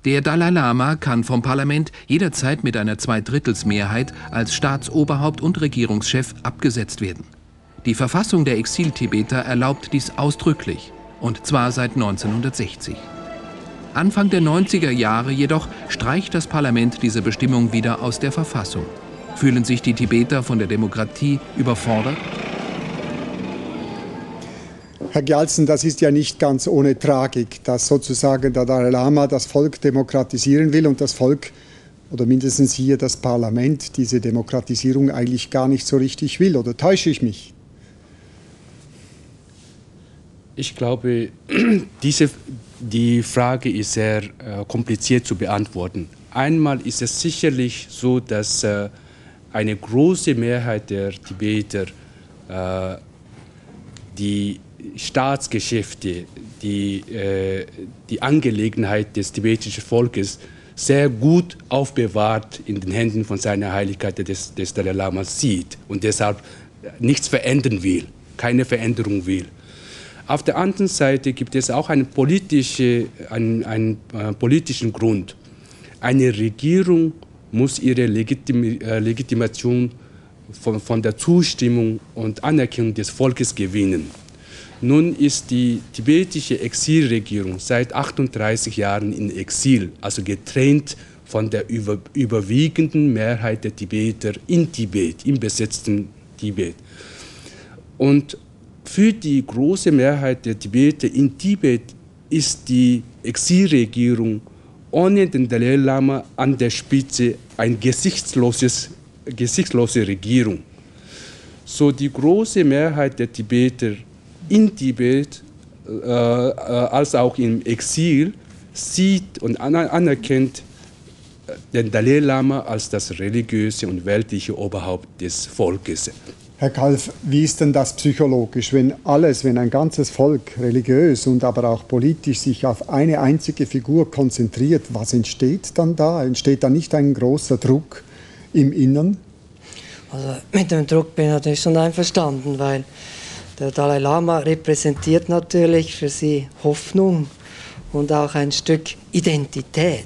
Der Dalai Lama kann vom Parlament jederzeit mit einer Zweidrittelsmehrheit als Staatsoberhaupt und Regierungschef abgesetzt werden. Die Verfassung der Exil-Tibeter erlaubt dies ausdrücklich, und zwar seit 1960. Anfang der 90er Jahre jedoch streicht das Parlament diese Bestimmung wieder aus der Verfassung. Fühlen sich die Tibeter von der Demokratie überfordert? Herr Gyaltsen, das ist ja nicht ganz ohne Tragik, dass sozusagen der Dalai Lama das Volk demokratisieren will und das Volk, oder mindestens hier das Parlament, diese Demokratisierung eigentlich gar nicht so richtig will. Oder täusche ich mich? Ich glaube, die Frage ist sehr kompliziert zu beantworten. Einmal ist es sicherlich so, dass eine große Mehrheit der Tibeter die Staatsgeschäfte, die Angelegenheit des tibetischen Volkes sehr gut aufbewahrt in den Händen von seiner Heiligkeit des Dalai Lama sieht und deshalb nichts verändern will. keine Veränderung will. Auf der anderen Seite gibt es auch einen politischen Grund. Eine Regierung muss ihre Legitimation von der Zustimmung und Anerkennung des Volkes gewinnen. Nun ist die tibetische Exilregierung seit 38 Jahren in Exil, also getrennt von der überwiegenden Mehrheit der Tibeter in Tibet, im besetzten Tibet. Und für die große Mehrheit der Tibeter in Tibet ist die Exilregierung ohne den Dalai Lama an der Spitze eine gesichtslose Regierung. So die große Mehrheit der Tibeter in Tibet als auch im Exil sieht und anerkennt den Dalai Lama als das religiöse und weltliche Oberhaupt des Volkes. Herr Kalf, wie ist denn das psychologisch, wenn ein ganzes Volk religiös und aber auch politisch sich auf eine einzige Figur konzentriert, was entsteht dann da? Entsteht da nicht ein großer Druck im Innern? Also mit dem Druck bin ich natürlich schon einverstanden, weil der Dalai Lama repräsentiert natürlich für sie Hoffnung und auch ein Stück Identität,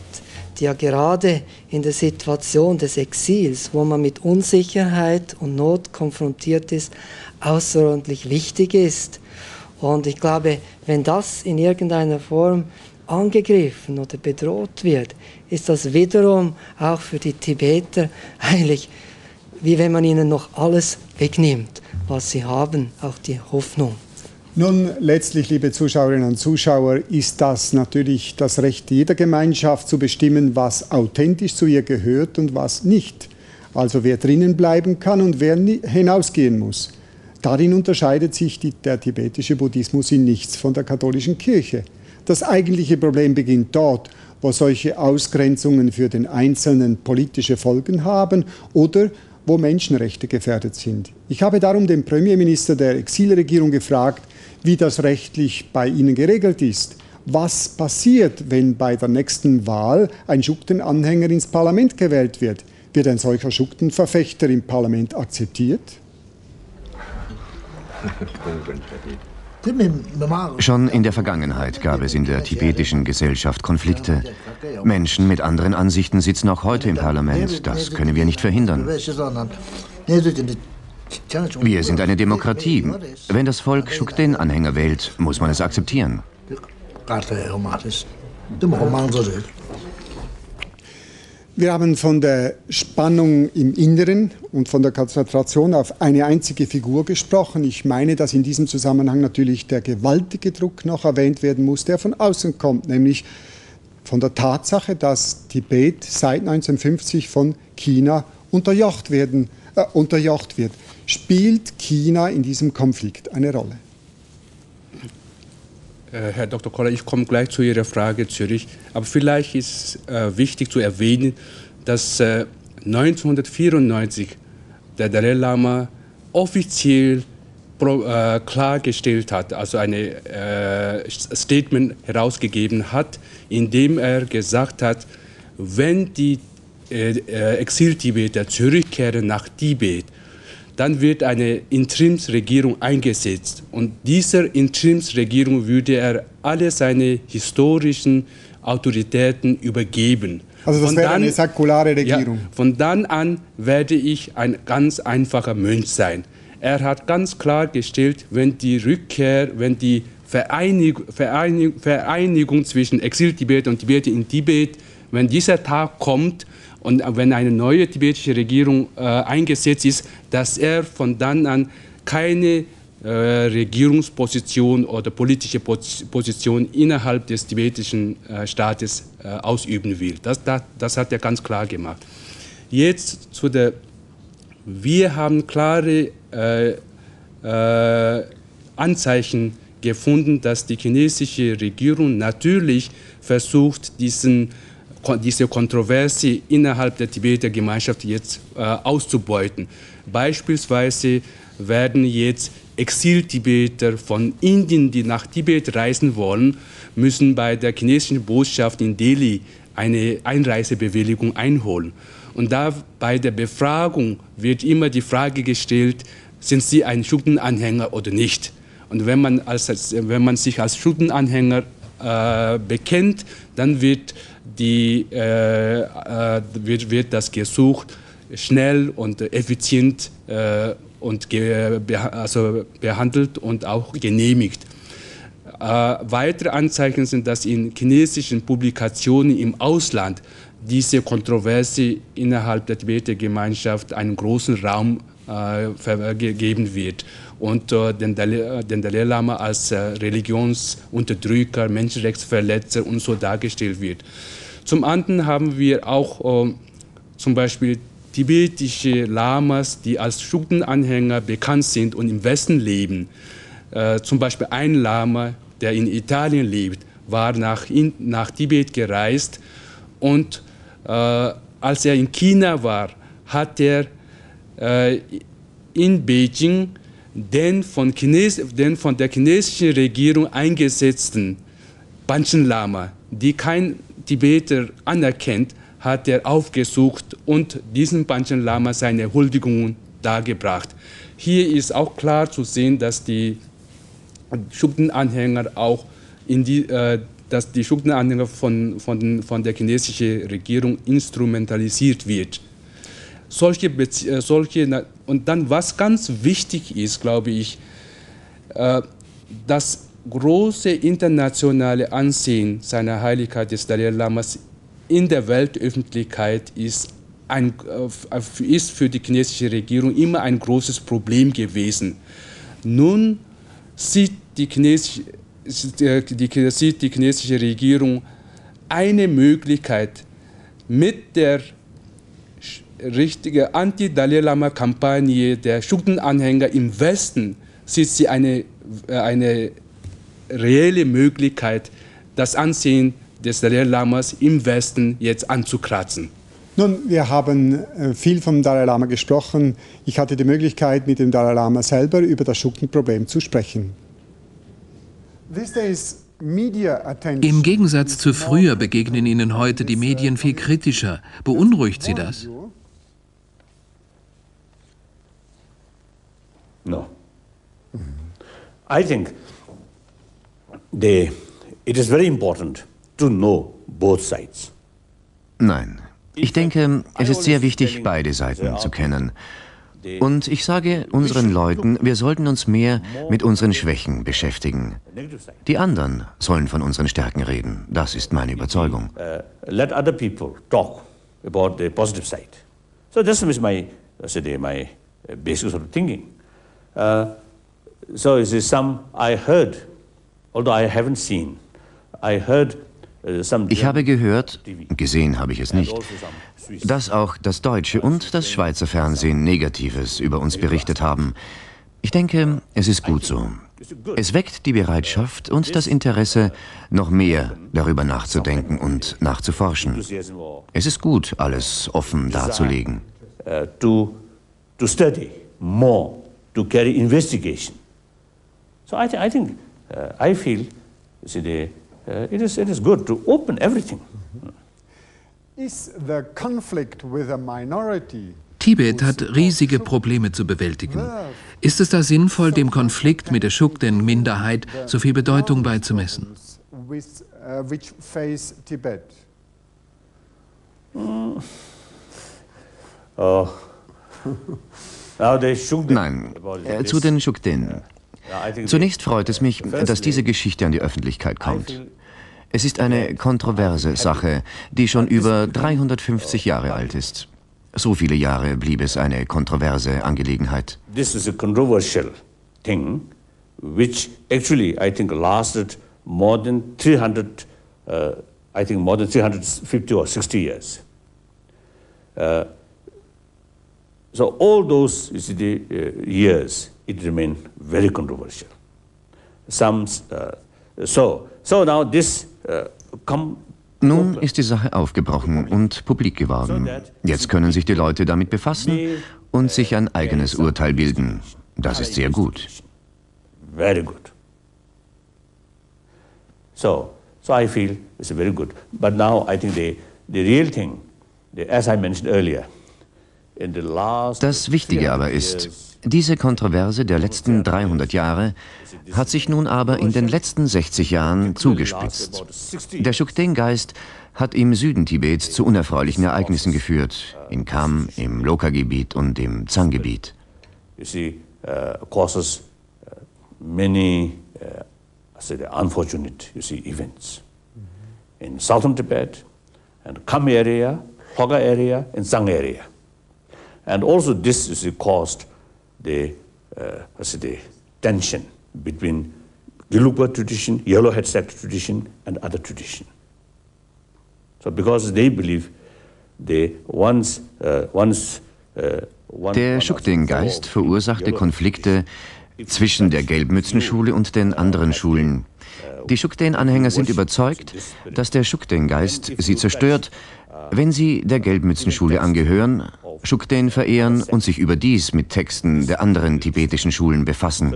die ja gerade in der Situation des Exils, wo man mit Unsicherheit und Not konfrontiert ist, außerordentlich wichtig ist. Und ich glaube, wenn das in irgendeiner Form angegriffen oder bedroht wird, ist das wiederum auch für die Tibeter eigentlich, wie wenn man ihnen noch alles wegnimmt, was sie haben, auch die Hoffnung. Nun, letztlich, liebe Zuschauerinnen und Zuschauer, ist das natürlich das Recht jeder Gemeinschaft zu bestimmen, was authentisch zu ihr gehört und was nicht. Also wer drinnen bleiben kann und wer hinausgehen muss. Darin unterscheidet sich der tibetische Buddhismus in nichts von der katholischen Kirche. Das eigentliche Problem beginnt dort, wo solche Ausgrenzungen für den Einzelnen politische Folgen haben oder wo Menschenrechte gefährdet sind. Ich habe darum den Premierminister der Exilregierung gefragt, wie das rechtlich bei Ihnen geregelt ist. Was passiert, wenn bei der nächsten Wahl ein Schukden-Anhänger ins Parlament gewählt wird? Wird ein solcher Schukden-Verfechter im Parlament akzeptiert? Schon in der Vergangenheit gab es in der tibetischen Gesellschaft Konflikte. Menschen mit anderen Ansichten sitzen auch heute im Parlament. Das können wir nicht verhindern. Wir sind eine Demokratie. Wenn das Volk Schukden-Anhänger wählt, muss man es akzeptieren. Wir haben von der Spannung im Inneren und von der Konzentration auf eine einzige Figur gesprochen. Ich meine, dass in diesem Zusammenhang natürlich der gewaltige Druck noch erwähnt werden muss, der von außen kommt, nämlich von der Tatsache, dass Tibet seit 1950 von China unterjocht wird. Spielt China in diesem Konflikt eine Rolle? Herr Dr. Koller, ich komme gleich zu Ihrer Frage zurück. Aber vielleicht ist wichtig zu erwähnen, dass 1994 der Dalai Lama offiziell klargestellt hat, also ein Statement herausgegeben hat, in dem er gesagt hat, wenn die Exil-Tibeter zurückkehren nach Tibet, dann wird eine Interimsregierung eingesetzt. Und dieser Interimsregierung würde er alle seine historischen Autoritäten übergeben. Also das wäre eine säkulare Regierung. Ja, von dann an werde ich ein ganz einfacher Mönch sein. Er hat ganz klargestellt, wenn die Rückkehr, wenn die Vereinigung zwischen Exil-Tibeter und Tibeter in Tibet, wenn dieser Tag kommt, und wenn eine neue tibetische Regierung eingesetzt ist, dass er von dann an keine Regierungsposition oder politische Position innerhalb des tibetischen Staates ausüben will. Das hat er ganz klar gemacht. Jetzt wir haben klare Anzeichen gefunden, dass die chinesische Regierung natürlich versucht, diese Kontroverse innerhalb der Tibeter Gemeinschaft jetzt auszubeuten. Beispielsweise werden jetzt Exil-Tibeter von Indien, die nach Tibet reisen wollen, müssen bei der chinesischen Botschaft in Delhi eine Einreisebewilligung einholen. Und da bei der Befragung wird immer die Frage gestellt, sind sie ein Schuldenanhänger oder nicht. Und wenn man sich als Schuldenanhänger bekennt, dann wird das Gesuch schnell und effizient behandelt und auch genehmigt. Weitere Anzeichen sind, dass in chinesischen Publikationen im Ausland diese Kontroverse innerhalb der Tibeter-Gemeinschaft einen großen Raum gegeben wird und den Dalai Lama als Religionsunterdrücker, Menschenrechtsverletzer und so dargestellt wird. Zum anderen haben wir auch zum Beispiel tibetische Lamas, die als Schuldenanhänger bekannt sind und im Westen leben. Zum Beispiel ein Lama, der in Italien lebt, war nach Tibet gereist und als er in China war, hat er in Beijing den von der chinesischen Regierung eingesetzten Panchen Lama, die kein Tibeter anerkennt, hat er aufgesucht und diesem Panchen Lama seine Huldigungen dargebracht. Hier ist auch klar zu sehen, dass die Schuldenanhänger auch dass die Schuldenanhänger von der chinesischen Regierung instrumentalisiert wird. Und dann, was ganz wichtig ist, glaube ich, das große internationale Ansehen seiner Heiligkeit des Dalai Lamas in der Weltöffentlichkeit ist für die chinesische Regierung immer ein großes Problem gewesen. Nun sieht die chinesische Regierung eine Möglichkeit, mit der richtigen Anti-Dalai Lama-Kampagne der Schuldenanhänger im Westen sieht sie eine reelle Möglichkeit, das Ansehen des Dalai Lamas im Westen jetzt anzukratzen. Nun, wir haben viel vom Dalai Lama gesprochen. Ich hatte die Möglichkeit, mit dem Dalai Lama selber über das Schuldenproblem zu sprechen. Im Gegensatz zu früher begegnen Ihnen heute die Medien viel kritischer. Beunruhigt Sie das? No. I think it is very important to know both sides. Nein. Ich denke, es ist sehr wichtig, beide Seiten zu kennen. Und ich sage unseren Leuten, wir sollten uns mehr mit unseren Schwächen beschäftigen. Die anderen sollen von unseren Stärken reden. Das ist meine Überzeugung. Let other people talk about the positive side. So this is my basic sort of thinking. So it is some I heard, although I haven't seen. I heard ich habe gehört, gesehen habe ich es nicht, dass auch das deutsche und das Schweizer Fernsehen Negatives über uns berichtet haben. Ich denke, es ist gut so. Es weckt die Bereitschaft und das Interesse, noch mehr darüber nachzudenken und nachzuforschen. Es ist gut, alles offen darzulegen. To study more, to carry investigation. So I feel, it is good to open everything. Tibet hat riesige Probleme zu bewältigen. Ist es da sinnvoll, dem Konflikt mit der Shukden-Minderheit so viel Bedeutung beizumessen? Nein, zu den Shukden. Zunächst freut es mich, dass diese Geschichte an die Öffentlichkeit kommt. Es ist eine kontroverse Sache, die schon über 350 Jahre alt ist. So viele Jahre blieb es eine kontroverse Angelegenheit. This is a controversial thing, which actually I think lasted more than 350 or 60 years. So all those years, it remained very controversial. Nun ist die Sache aufgebrochen und publik geworden. Jetzt können sich die Leute damit befassen und sich ein eigenes Urteil bilden. Das ist sehr gut. Very good. So I feel it's very good. But now I think the real thing, as I mentioned earlier, Das Wichtige aber ist, diese Kontroverse der letzten 300 Jahre hat sich nun aber in den letzten 60 Jahren zugespitzt. Der Chukden-Geist hat im Süden Tibets zu unerfreulichen Ereignissen geführt, in Kham, im Lokha-Gebiet und im Tsang-Gebiet. Causes many unfortunate events in southern Tibet and Kham area, Lokha area and Tsang area. And also this caused the tension between Gelugpa tradition, Yellowhead sect tradition and other tradition. So because they believe they Der Chukden-Geist verursachte Konflikte zwischen der Gelbmützenschule und den anderen Schulen. Die Chukden-Anhänger sind überzeugt, dass der Chukden-Geist sie zerstört, wenn sie der Gelbmützenschule angehören, Chukden verehren und sich überdies mit Texten der anderen tibetischen Schulen befassen.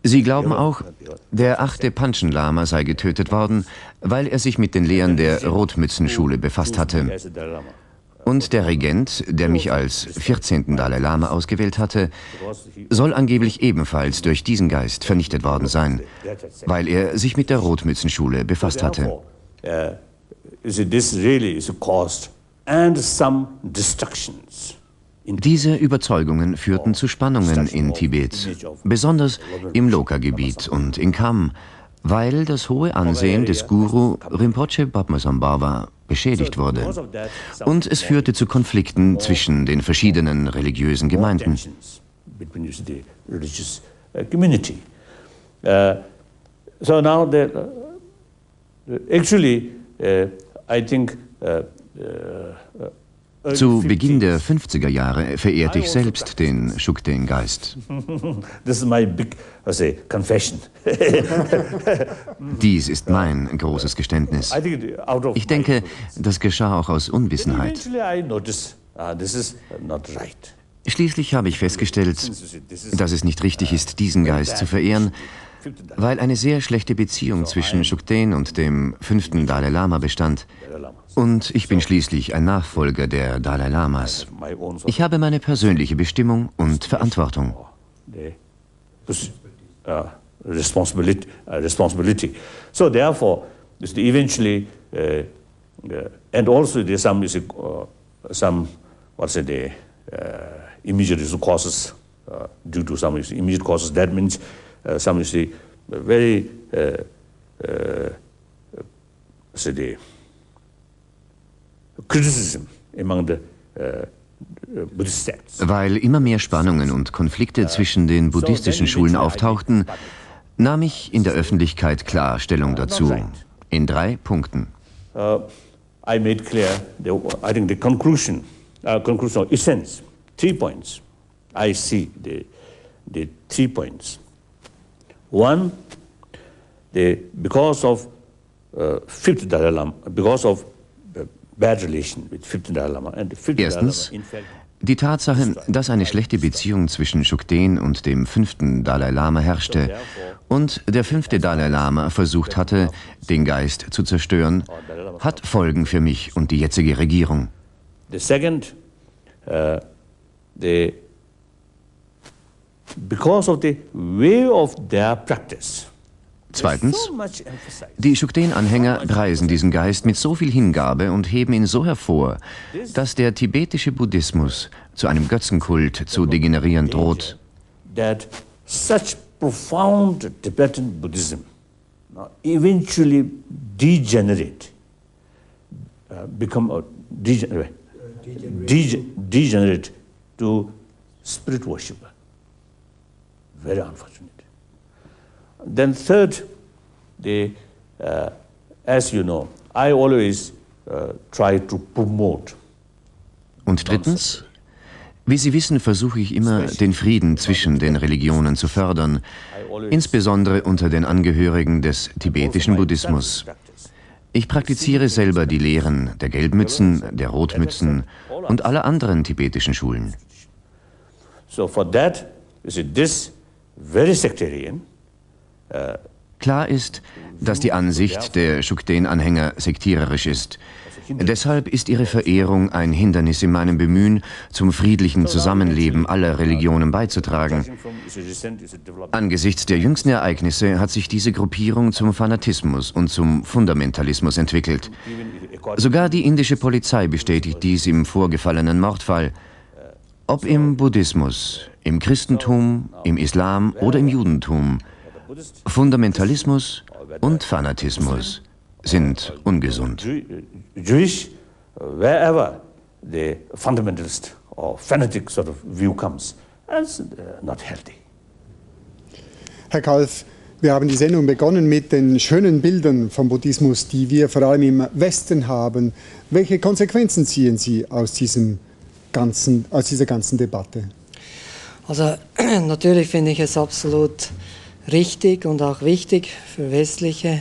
Sie glauben auch, der 8. Panchen Lama sei getötet worden, weil er sich mit den Lehren der Rotmützenschule befasst hatte. Und der Regent, der mich als 14. Dalai Lama ausgewählt hatte, soll angeblich ebenfalls durch diesen Geist vernichtet worden sein, weil er sich mit der Rotmützenschule befasst hatte. Diese Überzeugungen führten zu Spannungen in Tibet, besonders im Lokha-Gebiet und in Kham, weil das hohe Ansehen des Guru Rinpoche Padmasambhava beschädigt wurde. Und es führte zu Konflikten zwischen den verschiedenen religiösen Gemeinden. Zu Beginn der 50er Jahre verehrte ich selbst den Chukden-Geist. Dies ist mein großes Geständnis. Ich denke, das geschah auch aus Unwissenheit. Schließlich habe ich festgestellt, dass es nicht richtig ist, diesen Geist zu verehren, weil eine sehr schlechte Beziehung zwischen Chukden und dem 5. Dalai Lama bestand. Und ich bin schließlich ein Nachfolger der Dalai Lamas. Ich habe meine persönliche Bestimmung und Verantwortung. Responsibility. So therefore, eventually, and also there's some immediate causes due to some immediate causes. That means some very criticism among the Buddhist sects. Weil immer mehr Spannungen und Konflikte zwischen den buddhistischen Schulen auftauchten, nahm ich in der Öffentlichkeit klar Stellung dazu. In 3 Punkten. I made clear, I think the conclusion of essence, 3 points. I see the 3 points. One, because of 5th Dalai Lama, because of bad relation with 5th Dalai Lama and the 5th Erstens, Dalai Lama, in fact, die Tatsache, dass eine schlechte Beziehung zwischen Chukden und dem 5. Dalai Lama herrschte und der 5. Dalai Lama versucht hatte, den Geist zu zerstören, hat Folgen für mich und die jetzige Regierung. The second, because of the way of their practice. Zweitens, die Chukden-Anhänger preisen diesen Geist mit so viel Hingabe und heben ihn so hervor, dass der tibetische Buddhismus zu einem Götzenkult zu degenerieren droht. That such profound Tibetan Buddhism eventually degenerate, degenerate to spirit worshipper. Very unfortunate. Then third, as you know, I always try to promote. Und drittens, wie Sie wissen, versuche ich immer, den Frieden zwischen den Religionen zu fördern, insbesondere unter den Angehörigen des tibetischen Buddhismus. Ich praktiziere selber die Lehren der Gelbmützen, der Rotmützen und aller anderen tibetischen Schulen. So for that, you see, this very sectarian Klar ist, dass die Ansicht der Chukden-Anhänger sektiererisch ist. Deshalb ist ihre Verehrung ein Hindernis in meinem Bemühen, zum friedlichen Zusammenleben aller Religionen beizutragen. Angesichts der jüngsten Ereignisse hat sich diese Gruppierung zum Fanatismus und zum Fundamentalismus entwickelt. Sogar die indische Polizei bestätigt dies im vorgefallenen Mordfall. Ob im Buddhismus, im Christentum, im Islam oder im Judentum, Fundamentalismus und Fanatismus sind ungesund. Jewish, wherever the fundamentalist or fanatic sort of view comes, that's not healthy. Herr Kalf, wir haben die Sendung begonnen mit den schönen Bildern vom Buddhismus, die wir vor allem im Westen haben. Welche Konsequenzen ziehen Sie aus dieser ganzen Debatte? Also natürlich finde ich es absolut richtig und auch wichtig für Westliche,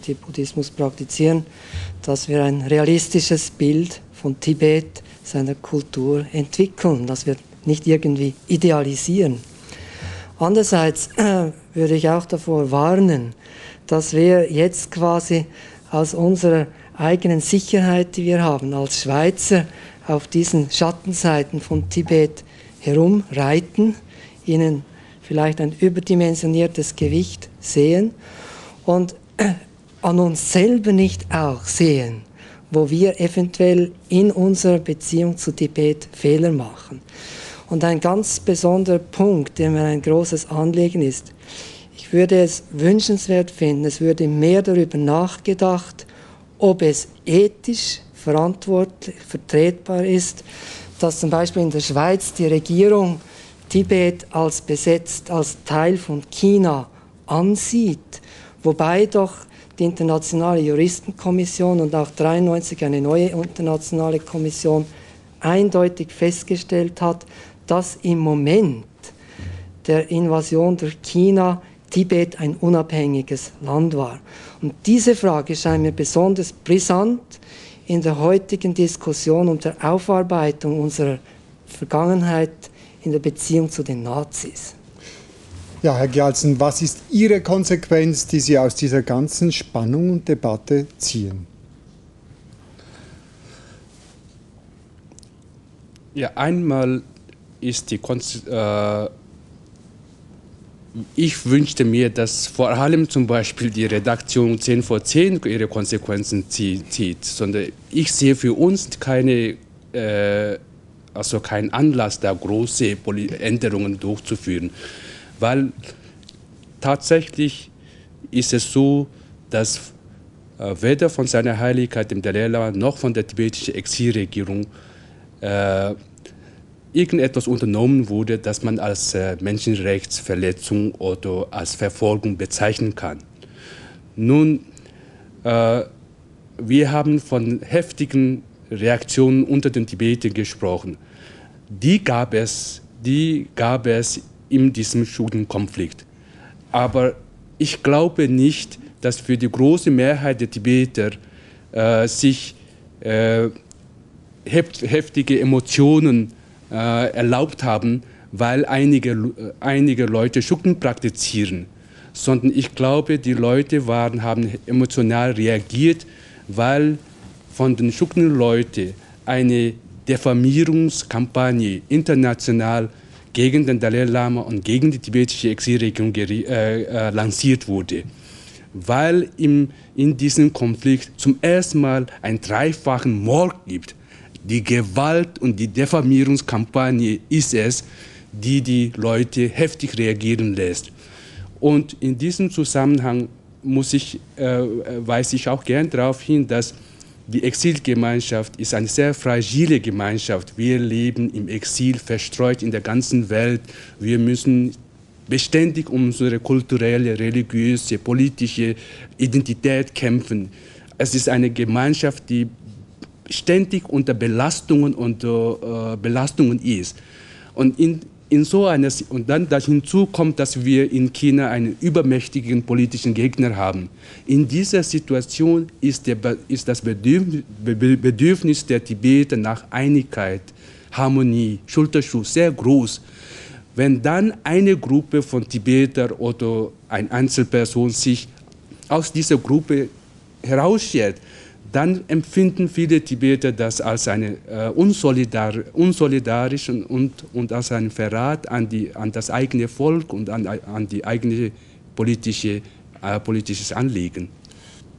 die Buddhismus praktizieren, dass wir ein realistisches Bild von Tibet, seiner Kultur entwickeln, dass wir nicht irgendwie idealisieren. Andererseits würde ich auch davor warnen, dass wir jetzt quasi aus unserer eigenen Sicherheit, die wir haben als Schweizer, auf diesen Schattenseiten von Tibet herumreiten, ihnen vielleicht ein überdimensioniertes Gewicht sehen und an uns selber nicht auch sehen, wo wir eventuell in unserer Beziehung zu Tibet Fehler machen. Und ein ganz besonderer Punkt, der mir ein großes Anliegen ist, ich würde es wünschenswert finden, es würde mehr darüber nachgedacht, ob es ethisch vertretbar ist, dass zum Beispiel in der Schweiz die Regierung Tibet als besetzt, als Teil von China ansieht, wobei doch die Internationale Juristenkommission und auch 1993 eine neue internationale Kommission eindeutig festgestellt hat, dass im Moment der Invasion durch China Tibet ein unabhängiges Land war. Und diese Frage scheint mir besonders brisant in der heutigen Diskussion und der Aufarbeitung unserer Vergangenheit in der Beziehung zu den Nazis. Ja, Herr Gyaltsen, was ist Ihre Konsequenz, die Sie aus dieser ganzen Spannung und Debatte ziehen? Ja, einmal ist ich wünschte mir, dass vor allem zum Beispiel die Redaktion 10 vor 10 ihre Konsequenzen zieht, sondern ich sehe für uns keinen Anlass, da große Änderungen durchzuführen. Weil tatsächlich ist es so, dass weder von seiner Heiligkeit dem Dalai Lama noch von der tibetischen Exilregierung irgendetwas unternommen wurde, das man als Menschenrechtsverletzung oder als Verfolgung bezeichnen kann. Nun, wir haben von heftigen Reaktionen unter den Tibetern gesprochen. Die gab es in diesem Schuldenkonflikt. Aber ich glaube nicht, dass für die große Mehrheit der Tibeter sich heftige Emotionen erlaubt haben, weil einige Leute Schulden praktizieren. Sondern ich glaube, die Leute haben emotional reagiert, weil von den Schuldenleuten eine Diffamierungskampagne international gegen den Dalai Lama und gegen die tibetische Exilregierung lanciert wurde. Weil in diesem Konflikt zum ersten Mal einen dreifachen Mord gibt. Die Gewalt und die Diffamierungskampagne ist es, die Leute heftig reagieren lässt. Und in diesem Zusammenhang weise ich auch gern darauf hin, dass die Exilgemeinschaft ist eine sehr fragile Gemeinschaft. Wir leben im Exil, verstreut in der ganzen Welt. Wir müssen beständig um unsere kulturelle, religiöse, politische Identität kämpfen. Es ist eine Gemeinschaft, die ständig unter Belastungen ist. Und und dann hinzu kommt, dass wir in China einen übermächtigen politischen Gegner haben. In dieser Situation ist das Bedürfnis der Tibeter nach Einigkeit, Harmonie, Schulterschluss sehr groß. Wenn dann eine Gruppe von Tibetern oder eine Einzelperson sich aus dieser Gruppe herausstellt, dann empfinden viele Tibeter das als eine unsolidarisch und als einen Verrat an das eigene Volk und an die eigene politisches Anliegen.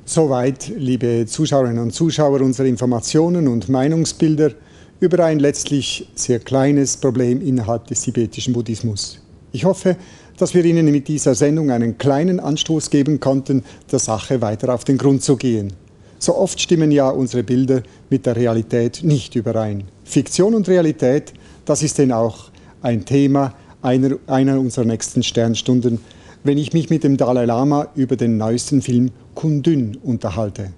Soweit, liebe Zuschauerinnen und Zuschauer, unsere Informationen und Meinungsbilder über ein letztlich sehr kleines Problem innerhalb des tibetischen Buddhismus. Ich hoffe, dass wir Ihnen mit dieser Sendung einen kleinen Anstoß geben konnten, der Sache weiter auf den Grund zu gehen. So oft stimmen ja unsere Bilder mit der Realität nicht überein. Fiktion und Realität, das ist denn auch ein Thema einer unserer nächsten Sternstunden, wenn ich mich mit dem Dalai Lama über den neuesten Film Kundun unterhalte.